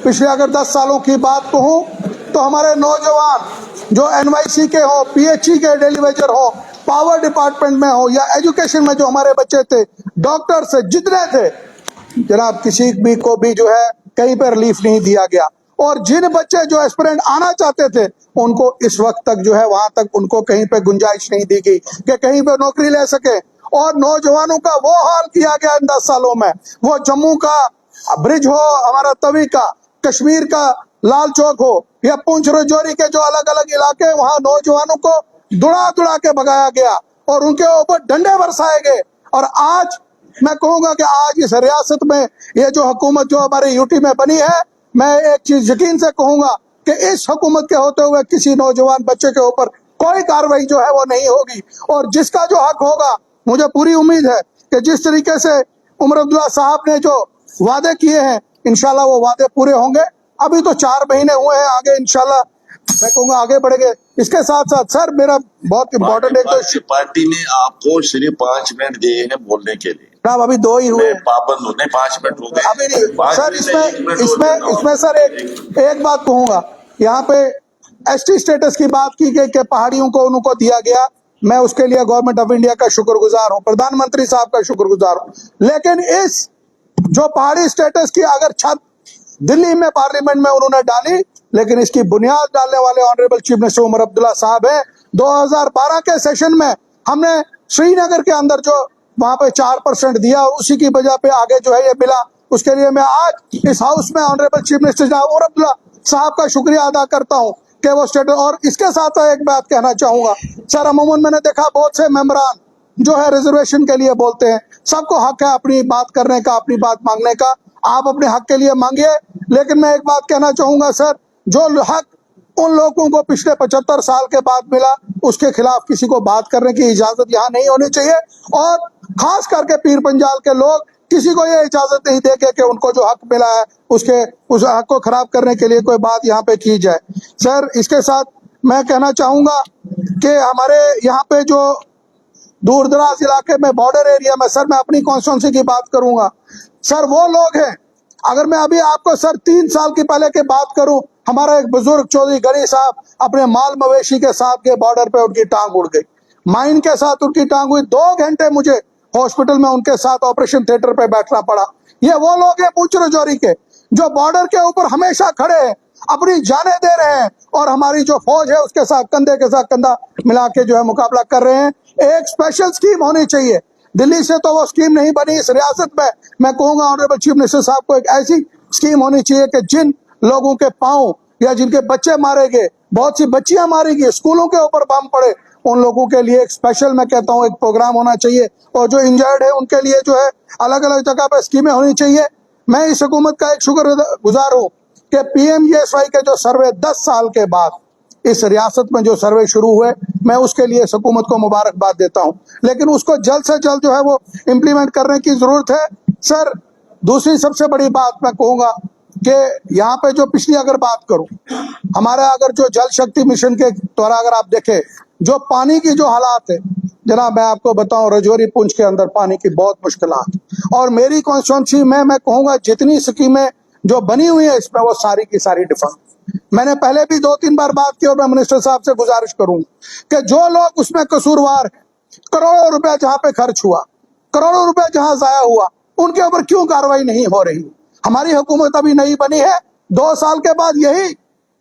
Speaker 21: पिछले अगर 10 सालों की बात कहूँ तो हमारे नौजवान जो NYC के हो, PHE के डेली वेजर हो, पावर डिपार्टमेंट में हो या एजुकेशन में जो हमारे बच्चे थे, डॉक्टर से जितने थे, जनाब किसी भी को भी जो है कहीं पर रिलीफ नहीं दिया गया। और जिन बच्चे जो एस्पिरेंट आना चाहते थे उनको इस वक्त तक जो है वहां तक उनको कहीं पे गुंजाइश नहीं दी गई कि कहीं पे नौकरी ले सके। और नौजवानों का वो हाल किया गया इन 10 सालों में, वो जम्मू का ब्रिज हो, हमारा तवी का, कश्मीर का लाल चौक हो या पुंछ राजौरी के जो अलग अलग इलाके, वहां नौजवानों को दुड़ा दुड़ा के भगाया गया और उनके ऊपर डंडे बरसाए गए। और आज मैं कहूंगा कि आज इस रियासत में ये जो हुकूमत जो हमारे यूटी में बनी है, मैं एक चीज यकीन से कहूंगा कि इस हुकूमत के होते हुए किसी नौजवान बच्चे के ऊपर कोई कार्रवाई जो है वो नहीं होगी। और जिसका जो हक होगा, मुझे पूरी उम्मीद है कि जिस तरीके से उमर अब्दुल्ला साहब ने जो वादे किए हैं, इंशाल्लाह वो वादे पूरे होंगे। अभी तो 4 महीने हुए हैं, आगे इंशाल्लाह मैं कहूंगा आगे बढ़ेंगे। इसके साथ साथ सर मेरा बहुत इम्पोर्टेंट एक तो
Speaker 3: पार्टी ने आपको सिर्फ 5 मिनट दिए हैं बोलने के लिए।
Speaker 21: साहब अभी 2 ही हुए,
Speaker 3: पाबंद होने 5 मिनट हो गए
Speaker 21: अभी नहीं सर। इसमें सर एक बात कहूंगा, यहाँ पे ST स्टेटस की बात की गई कि पहाड़ियों को उनको दिया गया, मैं उसके लिए गवर्नमेंट ऑफ इंडिया का शुक्रगुजार हूँ, प्रधानमंत्री साहब का शुक्रगुजार हूँ। लेकिन इस जो पहाड़ी स्टेटस की अगर छत दिल्ली में पार्लियामेंट में उन्होंने डाली, लेकिन इसकी बुनियाद डालने वाले honourable chief minister Omar Abdullah साहब है। 2012 के सेशन में हमने श्रीनगर के अंदर जो वहां पे 4% दिया, उसी की वजह पे आगे जो है ये मिला। उसके लिए मैं आज इस हाउस में honourable chief minister Omar Abdullah साहब का शुक्रिया अदा करता हूँ कि वो स्टेटस। और इसके साथ एक बात कहना चाहूंगा सर, अमूमन मैंने देखा बहुत से मेंबरान जो है रिजर्वेशन के लिए बोलते हैं, सबको हक है अपनी बात करने का, अपनी बात मांगने का, आप अपने हक के लिए मांगिए। लेकिन मैं एक बात कहना चाहूंगा सर, जो हक उन लोगों को पिछले 75 साल के बाद मिला, उसके खिलाफ किसी को बात करने की इजाजत यहाँ नहीं होनी चाहिए। और खास करके पीर पंजाल के लोग किसी को ये इजाजत नहीं देंगे कि उनको जो हक मिला है उस हक को खराब करने के लिए कोई बात यहाँ पे की जाए। सर इसके साथ मैं कहना चाहूंगा कि हमारे यहाँ पे जो दूर दराज इलाके में, बॉर्डर एरिया में, सर मैं अपनी कॉन्स्टिट्यूंसी की बात करूंगा, सर वो लोग हैं, अगर मैं अभी आपको सर 3 साल की पहले की बात करूं, हमारा एक बुजुर्ग चौधरी गनी साहब अपने माल मवेशी के साथ के बॉर्डर पे उनकी टांग उड़ गई, माइन के साथ उनकी टांग हुई, 2 घंटे मुझे हॉस्पिटल में उनके साथ ऑपरेशन थिएटर पे बैठना पड़ा। ये वो लोग हैं पुंछ राजौरी के जो बॉर्डर के ऊपर हमेशा खड़े हैं, अपनी जानें दे रहे हैं और हमारी जो फौज है उसके साथ कंधे के साथ कंधा मिला के जो है मुकाबला कर रहे हैं। एक स्पेशल स्कीम होनी चाहिए, दिल्ली से तो वो स्कीम नहीं बनी इस रियासत में। मैं कहूंगा ऑनरेबल चीफ मिनिस्टर साहब को एक ऐसी स्कीम होनी चाहिए कि जिन लोगों के पांव या जिनके बच्चे मारे गए, बहुत सी बच्चियां मारी गई, स्कूलों के ऊपर बम पड़े, उन लोगों के लिए एक स्पेशल मैं कहता हूँ एक प्रोग्राम होना चाहिए। और जो इंजर्ड है उनके लिए जो है अलग अलग जगह पे स्कीमें होनी चाहिए। मैं इस हुकूमत का एक शुक्रगुजार हूँ कि PMGSY के जो सर्वे 10 साल के बाद इस रियासत में जो सर्वे शुरू हुए, मैं उसके लिए इस हुकूमत को मुबारकबाद देता हूं। लेकिन उसको जल्द से जल्द जो है वो इम्प्लीमेंट करने की जरूरत है। सर दूसरी सबसे बड़ी बात मैं कहूंगा कि यहाँ पे जो पिछली अगर बात करूं, हमारा अगर जो जल शक्ति मिशन के द्वारा अगर आप देखें जो पानी की जो हालात है, जनाब मैं आपको बताऊं राजौरी पुंछ के अंदर पानी की बहुत मुश्किलात, और मेरी कॉन्स्टिट्यूंसी में मैं कहूंगा जितनी स्कीमें जो बनी हुई है इसमें वो सारी की सारी डिफरेंट। मैंने पहले भी 2-3 बार बात की और मैं मिनिस्टर साहब से गुजारिश करूंगा कि जो लोग उसमें कसूरवार हैं, करोड़ों रुपया जहां पे खर्च हुआ, करोड़ों रुपया जहां जाया हुआ, उनके ऊपर क्यों कार्रवाई नहीं हो रही? हमारी हुकूमत अभी नहीं बनी है, 2 साल के बाद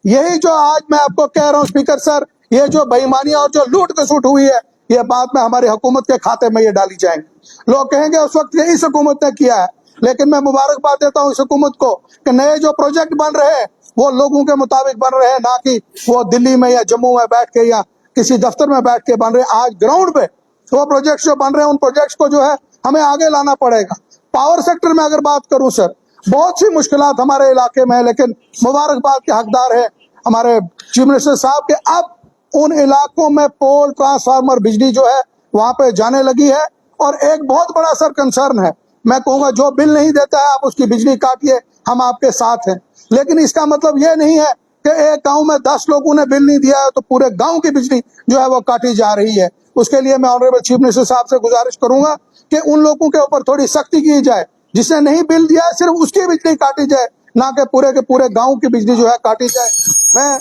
Speaker 21: यही जो आज मैं आपको कह रहा हूं स्पीकर सर, ये जो बेईमानियां और जो लूट खसुट हुई है, ये बाद में हमारी हुकूमत के खाते में ये डाली जाएंगी। लोग कहेंगे उस वक्त इस हुकूमत ने किया है, लेकिन मैं मुबारकबाद देता हूं इस हुकूमत को कि नए जो प्रोजेक्ट बन रहे हैं वो लोगों के मुताबिक बन रहे हैं, ना कि वो दिल्ली में या जम्मू में बैठ के या किसी दफ्तर में बैठ के बन रहे हैं। आज ग्राउंड पे वो प्रोजेक्ट्स जो बन रहे हैं, उन प्रोजेक्ट्स को जो है हमें आगे लाना पड़ेगा। पावर सेक्टर में अगर बात करूं सर, बहुत सी मुश्किलात हमारे इलाके में है, लेकिन मुबारकबाद के हकदार है हमारे चीफ मिनिस्टर साहब के अब उन इलाकों में पोल ट्रांसफार्मर बिजली जो है वहां पे जाने लगी है। और एक बहुत बड़ा सर कंसर्न है, मैं कहूंगा जो बिल नहीं देता है आप उसकी बिजली काटिए, हम आपके साथ हैं। लेकिन इसका मतलब ये नहीं है कि एक गांव में 10 लोगों ने बिल नहीं दिया है तो पूरे गांव की बिजली जो है वो काटी जा रही है। उसके लिए मैं ऑनरेबल चीफ मिनिस्टर साहब से गुजारिश करूंगा कि उन लोगों के ऊपर थोड़ी सख्ती की जाए, जिसने नहीं बिल दिया है सिर्फ उसकी बिजली काटी जाए, ना कि पूरे के पूरे गांव की बिजली जो है काटी जाए। मैं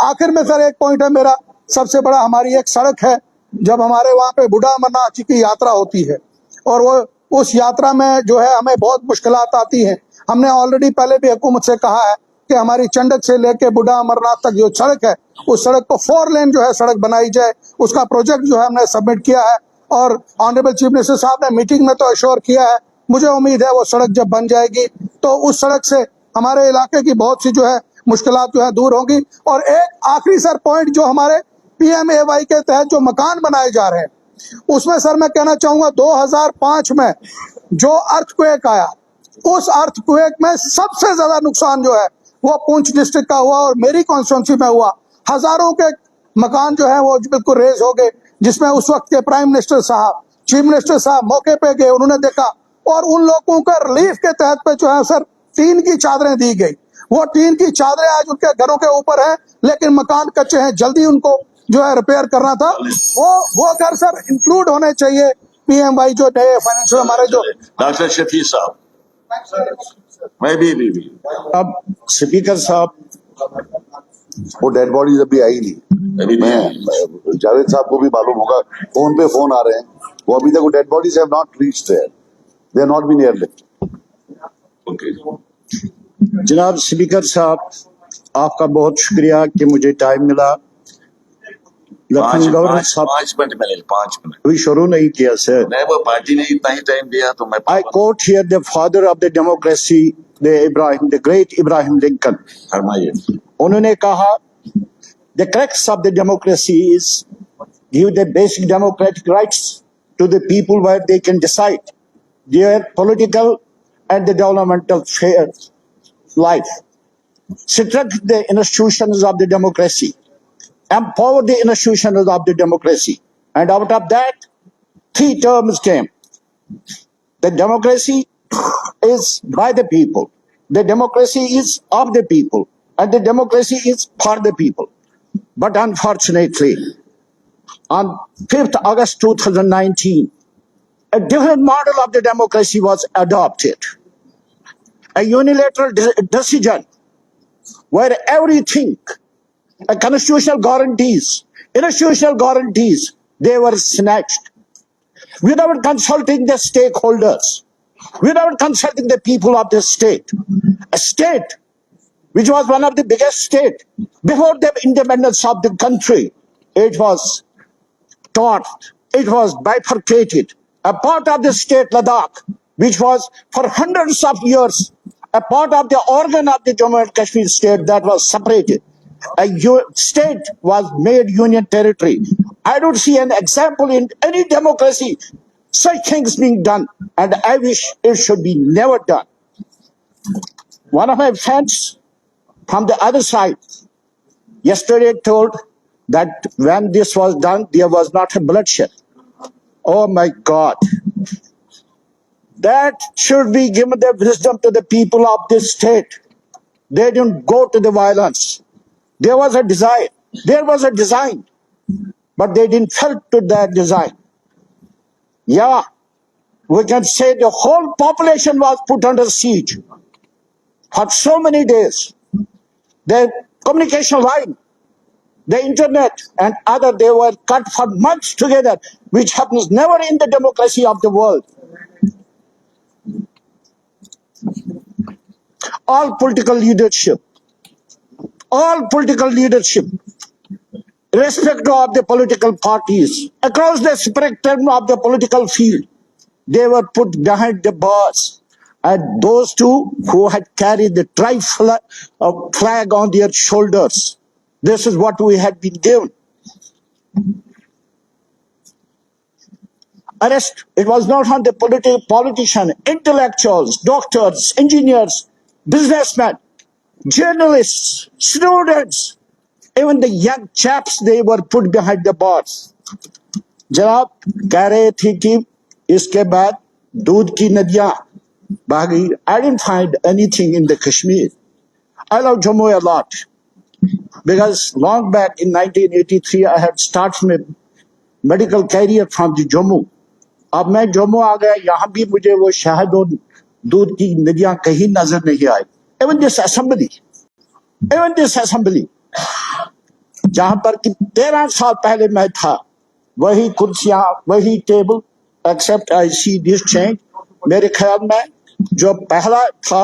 Speaker 21: आखिर में सर एक पॉइंट है मेरा सबसे बड़ा, हमारी एक सड़क है, जब हमारे वहाँ पे बूढ़ा अमरनाथ जी की यात्रा होती है और वो उस यात्रा में जो है हमें बहुत मुश्किलात आती हैं। हमने ऑलरेडी पहले भी हुकूमत से कहा है कि हमारी चंडक से लेके बूढ़ा अमरनाथ तक जो सड़क है उस सड़क को 4 लेन जो है सड़क बनाई जाए। उसका प्रोजेक्ट जो है हमने सबमिट किया है और ऑनरेबल चीफ मिनिस्टर साहब ने मीटिंग में तो अश्योर किया है। मुझे उम्मीद है वो सड़क जब बन जाएगी तो उस सड़क से हमारे इलाके की बहुत सी जो है मुश्किलात जो है दूर होंगी। और एक आखिरी सर पॉइंट, जो हमारे PMAY के तहत जो मकान बनाए जा रहे हैं उसमें सर मैं कहना चाहूंगा 2005 में जो अर्थक्वेक आया, उस अर्थक्वेक में सबसे ज्यादा नुकसान जो है वो पुंछ डिस्ट्रिक्ट का हुआ और मेरी कॉन्स्टिट्यूंसी में हुआ। हजारों के मकान जो है वो बिल्कुल रेज हो गए, जिसमें उस वक्त के प्राइम मिनिस्टर साहब, चीफ मिनिस्टर साहब मौके पे गए, उन्होंने देखा और उन लोगों को रिलीफ के तहत पे जो है सर टीन की चादरें दी गई। वो टीन की चादरें आज उनके घरों के ऊपर हैं, लेकिन मकान कच्चे हैं, जल्दी उनको जो है रिपेयर करना था। वो घर सर इंक्लूड होने चाहिए PMY जो नए फाइनेंशियल हमारे जो
Speaker 3: डॉक्टर शफी साहब, मैं भी
Speaker 22: अब स्पीकर साहब,
Speaker 1: वो डेड बॉडीज अभी आई नहीं। मैं जावेद साहब को भी मालूम होगा, फोन पे फोन आ रहे हैं, वो अभी तक वो dead bodies have not reached there, they are not been airlifted.
Speaker 22: जनाब स्पीकर साहब, आपका बहुत शुक्रिया कि मुझे टाइम मिला। लेफ्टिनेंट गवर्नर साहब
Speaker 3: 5 मिनट मिले, 5 मिनट
Speaker 22: अभी शुरू नहीं किया सर।
Speaker 3: नहीं, वो पार्टी ने इतना ही टाइम दिया तो मैं
Speaker 22: I quote here the father of the democracy, the great Abraham Lincoln.
Speaker 3: फरमाइए।
Speaker 22: उन्होंने कहा the crux of the democracy is give the basic democratic rights to the people where they can decide their political and the developmental fair life, strengthen the institutions of the democracy, empower the institutions of the democracy, and out of that 3 terms came. The democracy is by the people, the democracy is of the people, and the democracy is for the people. But unfortunately, on 5th August 2019, a different model of the democracy was adopted. A unilateral decision where everything, constitutional guarantees, they were snatched without consulting the stakeholders, without consulting the people of the state. A state which was one of the biggest states before the independence of the country, it was taught, it was bifurcated. A part of the state Ladakh, which was for hundreds of years a part of the organ of the Jammu and Kashmir state, that was separated. A state was made union territory. I don't see an example in any democracy such things being done, and I wish it should be never done. One of my friends from the other side yesterday told that when this was done, there was not a bloodshed. Oh my God. That should be given the wisdom to the people of this state. They didn't go to the violence. There was a design, but they didn't fell to that design. Yeah, we can say the whole population was put under siege for so many days. The communication line, the internet and other, they were cut for months together, which happens never in the democracy of the world.
Speaker 21: all political leadership, irrespective of the political parties, across the spectrum of the political field, they were put behind the bars. And those two who had carried the flag on their shoulders, this is what we had been given. Arrest, it was not on the politicians, intellectuals, doctors, engineers, businessmen, journalists, students, even the young chaps, they were put behind the bars. जनाब कह रहे थे कि इसके बाद दूध की नदियां बह गई. I didn't find anything in the Kashmir. I love Jammu a lot because long back in 1983 I had started my medical career from the Jammu. अब मैं जम्मू आ गया, यहाँ भी मुझे वो शहद और दूध की नदियां कहीं नजर नहीं आई. Even this assembly, जहां पर कि 13 साल पहले मैं था, वही कुर्सियां, वही table, except I see this change. मेरे ख्याल में जो पहला था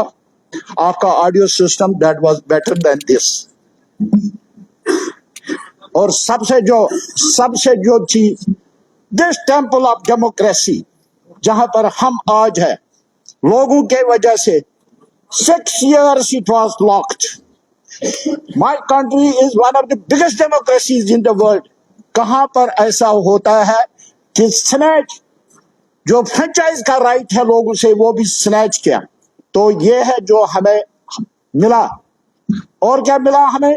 Speaker 21: आपका audio system, that was better than this. और सबसे जो चीज, दिस टेम्पल ऑफ डेमोक्रेसी, जहां पर हम आज है, लोगों के वजह से 6 years it was locked. My country is one of the biggest democracies in the world. कहां पर ऐसा होता है कि स्नैच, जो फ्रेंचाइज का राइट है लोगों से, वो भी स्नैच किया. तो ये है जो हमें मिला. और क्या मिला हमें?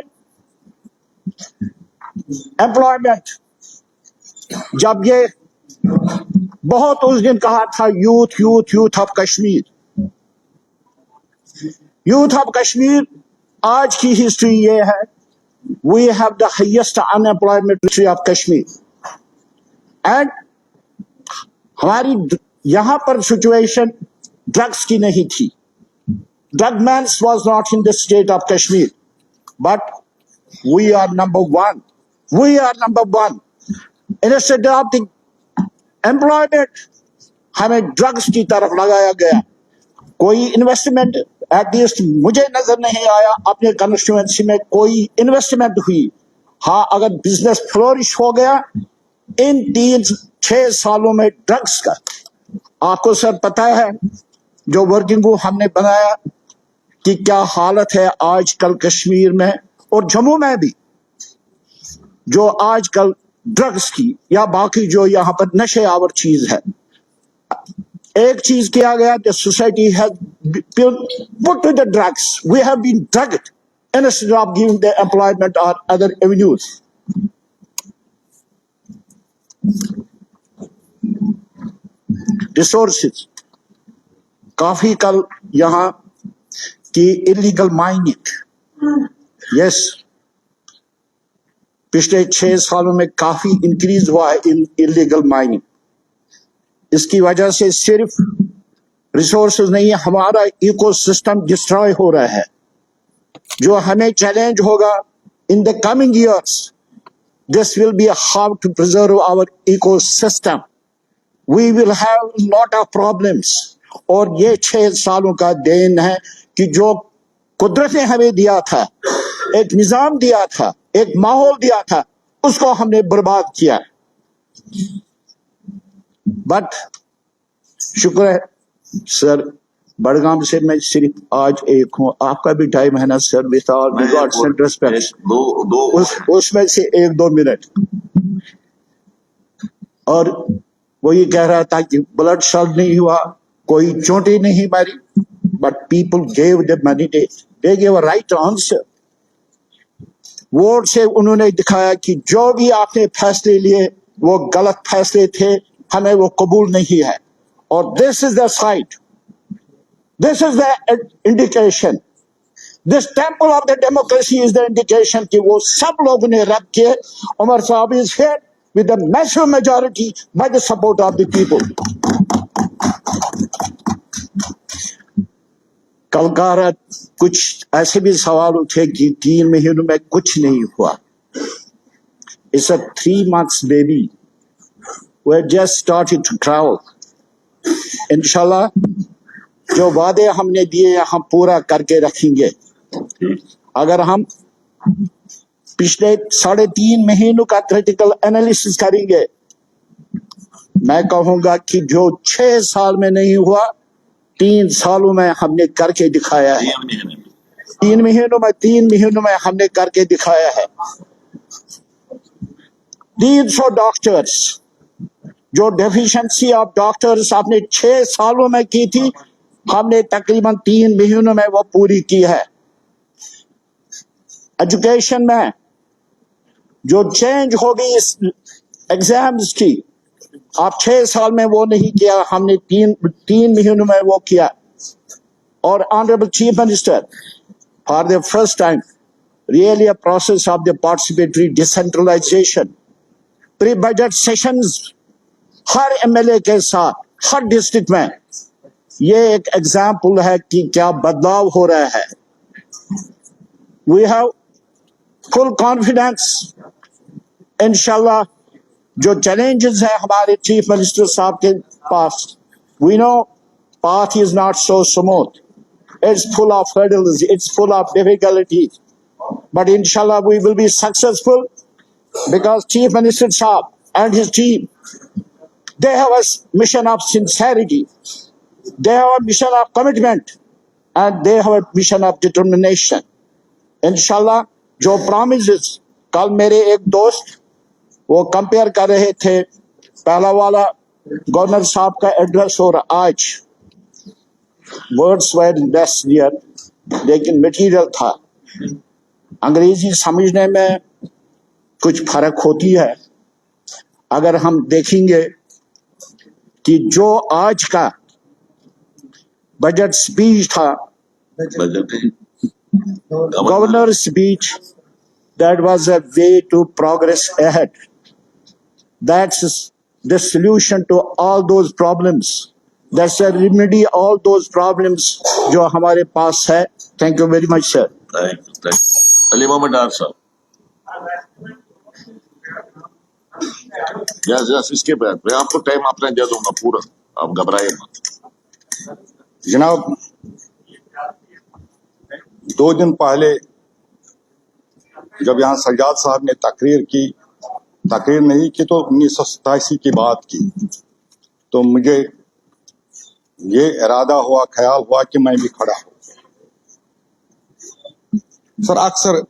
Speaker 21: एम्प्लॉयमेंट. जब ये बहुत उस दिन कहा था यूथ ऑफ कश्मीर, आज की हिस्ट्री ये है, we have the highest unemployment history of Kashmir. And हमारी यहां पर सिचुएशन ड्रग्स की नहीं थी. Drug menace was not in the state of Kashmir, but we are number one. Instead of the employment हमें ड्रग्स की तरफ लगाया गया. कोई इन्वेस्टमेंट एटलीस्ट मुझे नजर नहीं आया अपने कॉन्स्टिट्यूएंसी में कोई इन्वेस्टमेंट हुई. हाँ, अगर बिजनेस फ्लोरिश हो गया इन 3-6 सालों में ड्रग्स का. आपको सर पता है जो वर्किंग ग्रुप हमने बनाया कि क्या हालत है आजकल कश्मीर में और जम्मू में भी, जो आजकल ड्रग्स की या बाकी जो यहाँ पर नशे आवर चीज है. एक चीज किया गया, the society has put to the drugs. We have been drugged instead of giving the employment और अदर एवेन्यूज. रिसोर्सेज, काफी कल यहाँ की इलीगल माइनिंग, यस, पिछले 6 सालों में काफी इंक्रीज हुआ है इन इलीगल माइनिंग. इसकी वजह से सिर्फ रिसोर्सेज नहीं, हमारा इकोसिस्टम डिस्ट्रॉय हो रहा है. जो हमें चैलेंज होगा in the coming years, this will be how to preserve our ecosystem. We will have lot of problems. और ये 6 सालों का देन है कि जो कुदरत ने हमें दिया था, एक निजाम दिया था, एक माहौल दिया था, उसको हमने बर्बाद किया. बट शुक्र है सर, बड़गाम से मैं सिर्फ आज एक हूँ. आपका भी टाइम है ना sir, with all regards and respect, उसमें से 1-2 मिनट. और वो ये कह रहा था कि ब्लड शॉट नहीं हुआ, कोई चोटी नहीं मारी, but people gave the money, they gave a right answer. Vote से उन्होंने दिखाया कि जो भी आपने फैसले लिए वो गलत फैसले थे, हमें वो कबूल नहीं है. और this is the site, this is the indication, this temple of the democracy is the indication कि वो सब लोगों ने रब किए. उमर साहब is here with the massive majority by the support of the people. कल का रात कुछ ऐसे भी सवाल उठे कि 3 महीनों में कुछ नहीं हुआ. It's a 3 months baby. We're just starting to travel. Inshallah, जो वादे हमने दिए हम पूरा करके रखेंगे। अगर हम पिछले 3.5 महीनों का क्रिटिकल एनालिसिस करेंगे, मैं कहूंगा कि जो 6 साल में नहीं हुआ 3 सालों में हमने करके दिखाया है। 3 महीनों में हमने करके दिखाया है। 300 डॉक्टर्स, जो डेफिशिएंसी ऑफ डॉक्टर्स आपने 6 सालों में की थी, हमने तकरीबन 3 महीनों में वो पूरी की है। एजुकेशन में जो चेंज हो गई इस एग्जाम्स की, आप 6 साल में वो नहीं किया, हमने 3 महीनों में वो किया। और honourable chief minister, for the first time really a process of the participatory decentralisation, pre budget sessions हर एमएलए के साथ हर डिस्ट्रिक्ट में, ये एक एग्जाम्पल है कि क्या बदलाव हो रहा है। वी हैव फुल कॉन्फिडेंस, इंशाल्लाह जो चैलेंजेस है हमारे चीफ मिनिस्टर साहब के पास, we know path is not so smooth, it's full of hurdles, it's full of difficulties, but inshallah we will be successful because Chief Minister Saab and his team, they have a mission of sincerity, they have a mission of commitment, and they have a mission of determination. Inshallah जो promises, कल मेरे एक दोस्त वो compare कर रहे थे पहला वाला गवर्नर साहब का एड्रेस और आज, वर्ड्स वर लेस डियर लेकिन मटेरियल था। अंग्रेजी समझने में कुछ फर्क होती है। अगर हम देखेंगे कि जो आज का बजट स्पीच था, governor speech, that was a way to progress ahead. That's the solution to all those problems. That's a remedy all those problems जो हमारे पास है। Thank you very much, sir.
Speaker 3: Thank you. Ali Mohammad डार साहब। Yes इसके बाद मैं आपको time अपना दे दूंगा पूरा, आप घबराइए मत।
Speaker 9: जनाब, 2 दिन पहले जब यहाँ सज्जाद साहब ने तकरीर नहीं की तो 1987 की बात की, तो मुझे ये इरादा हुआ, ख्याल हुआ कि मैं भी खड़ा हूँ। सर, अक्सर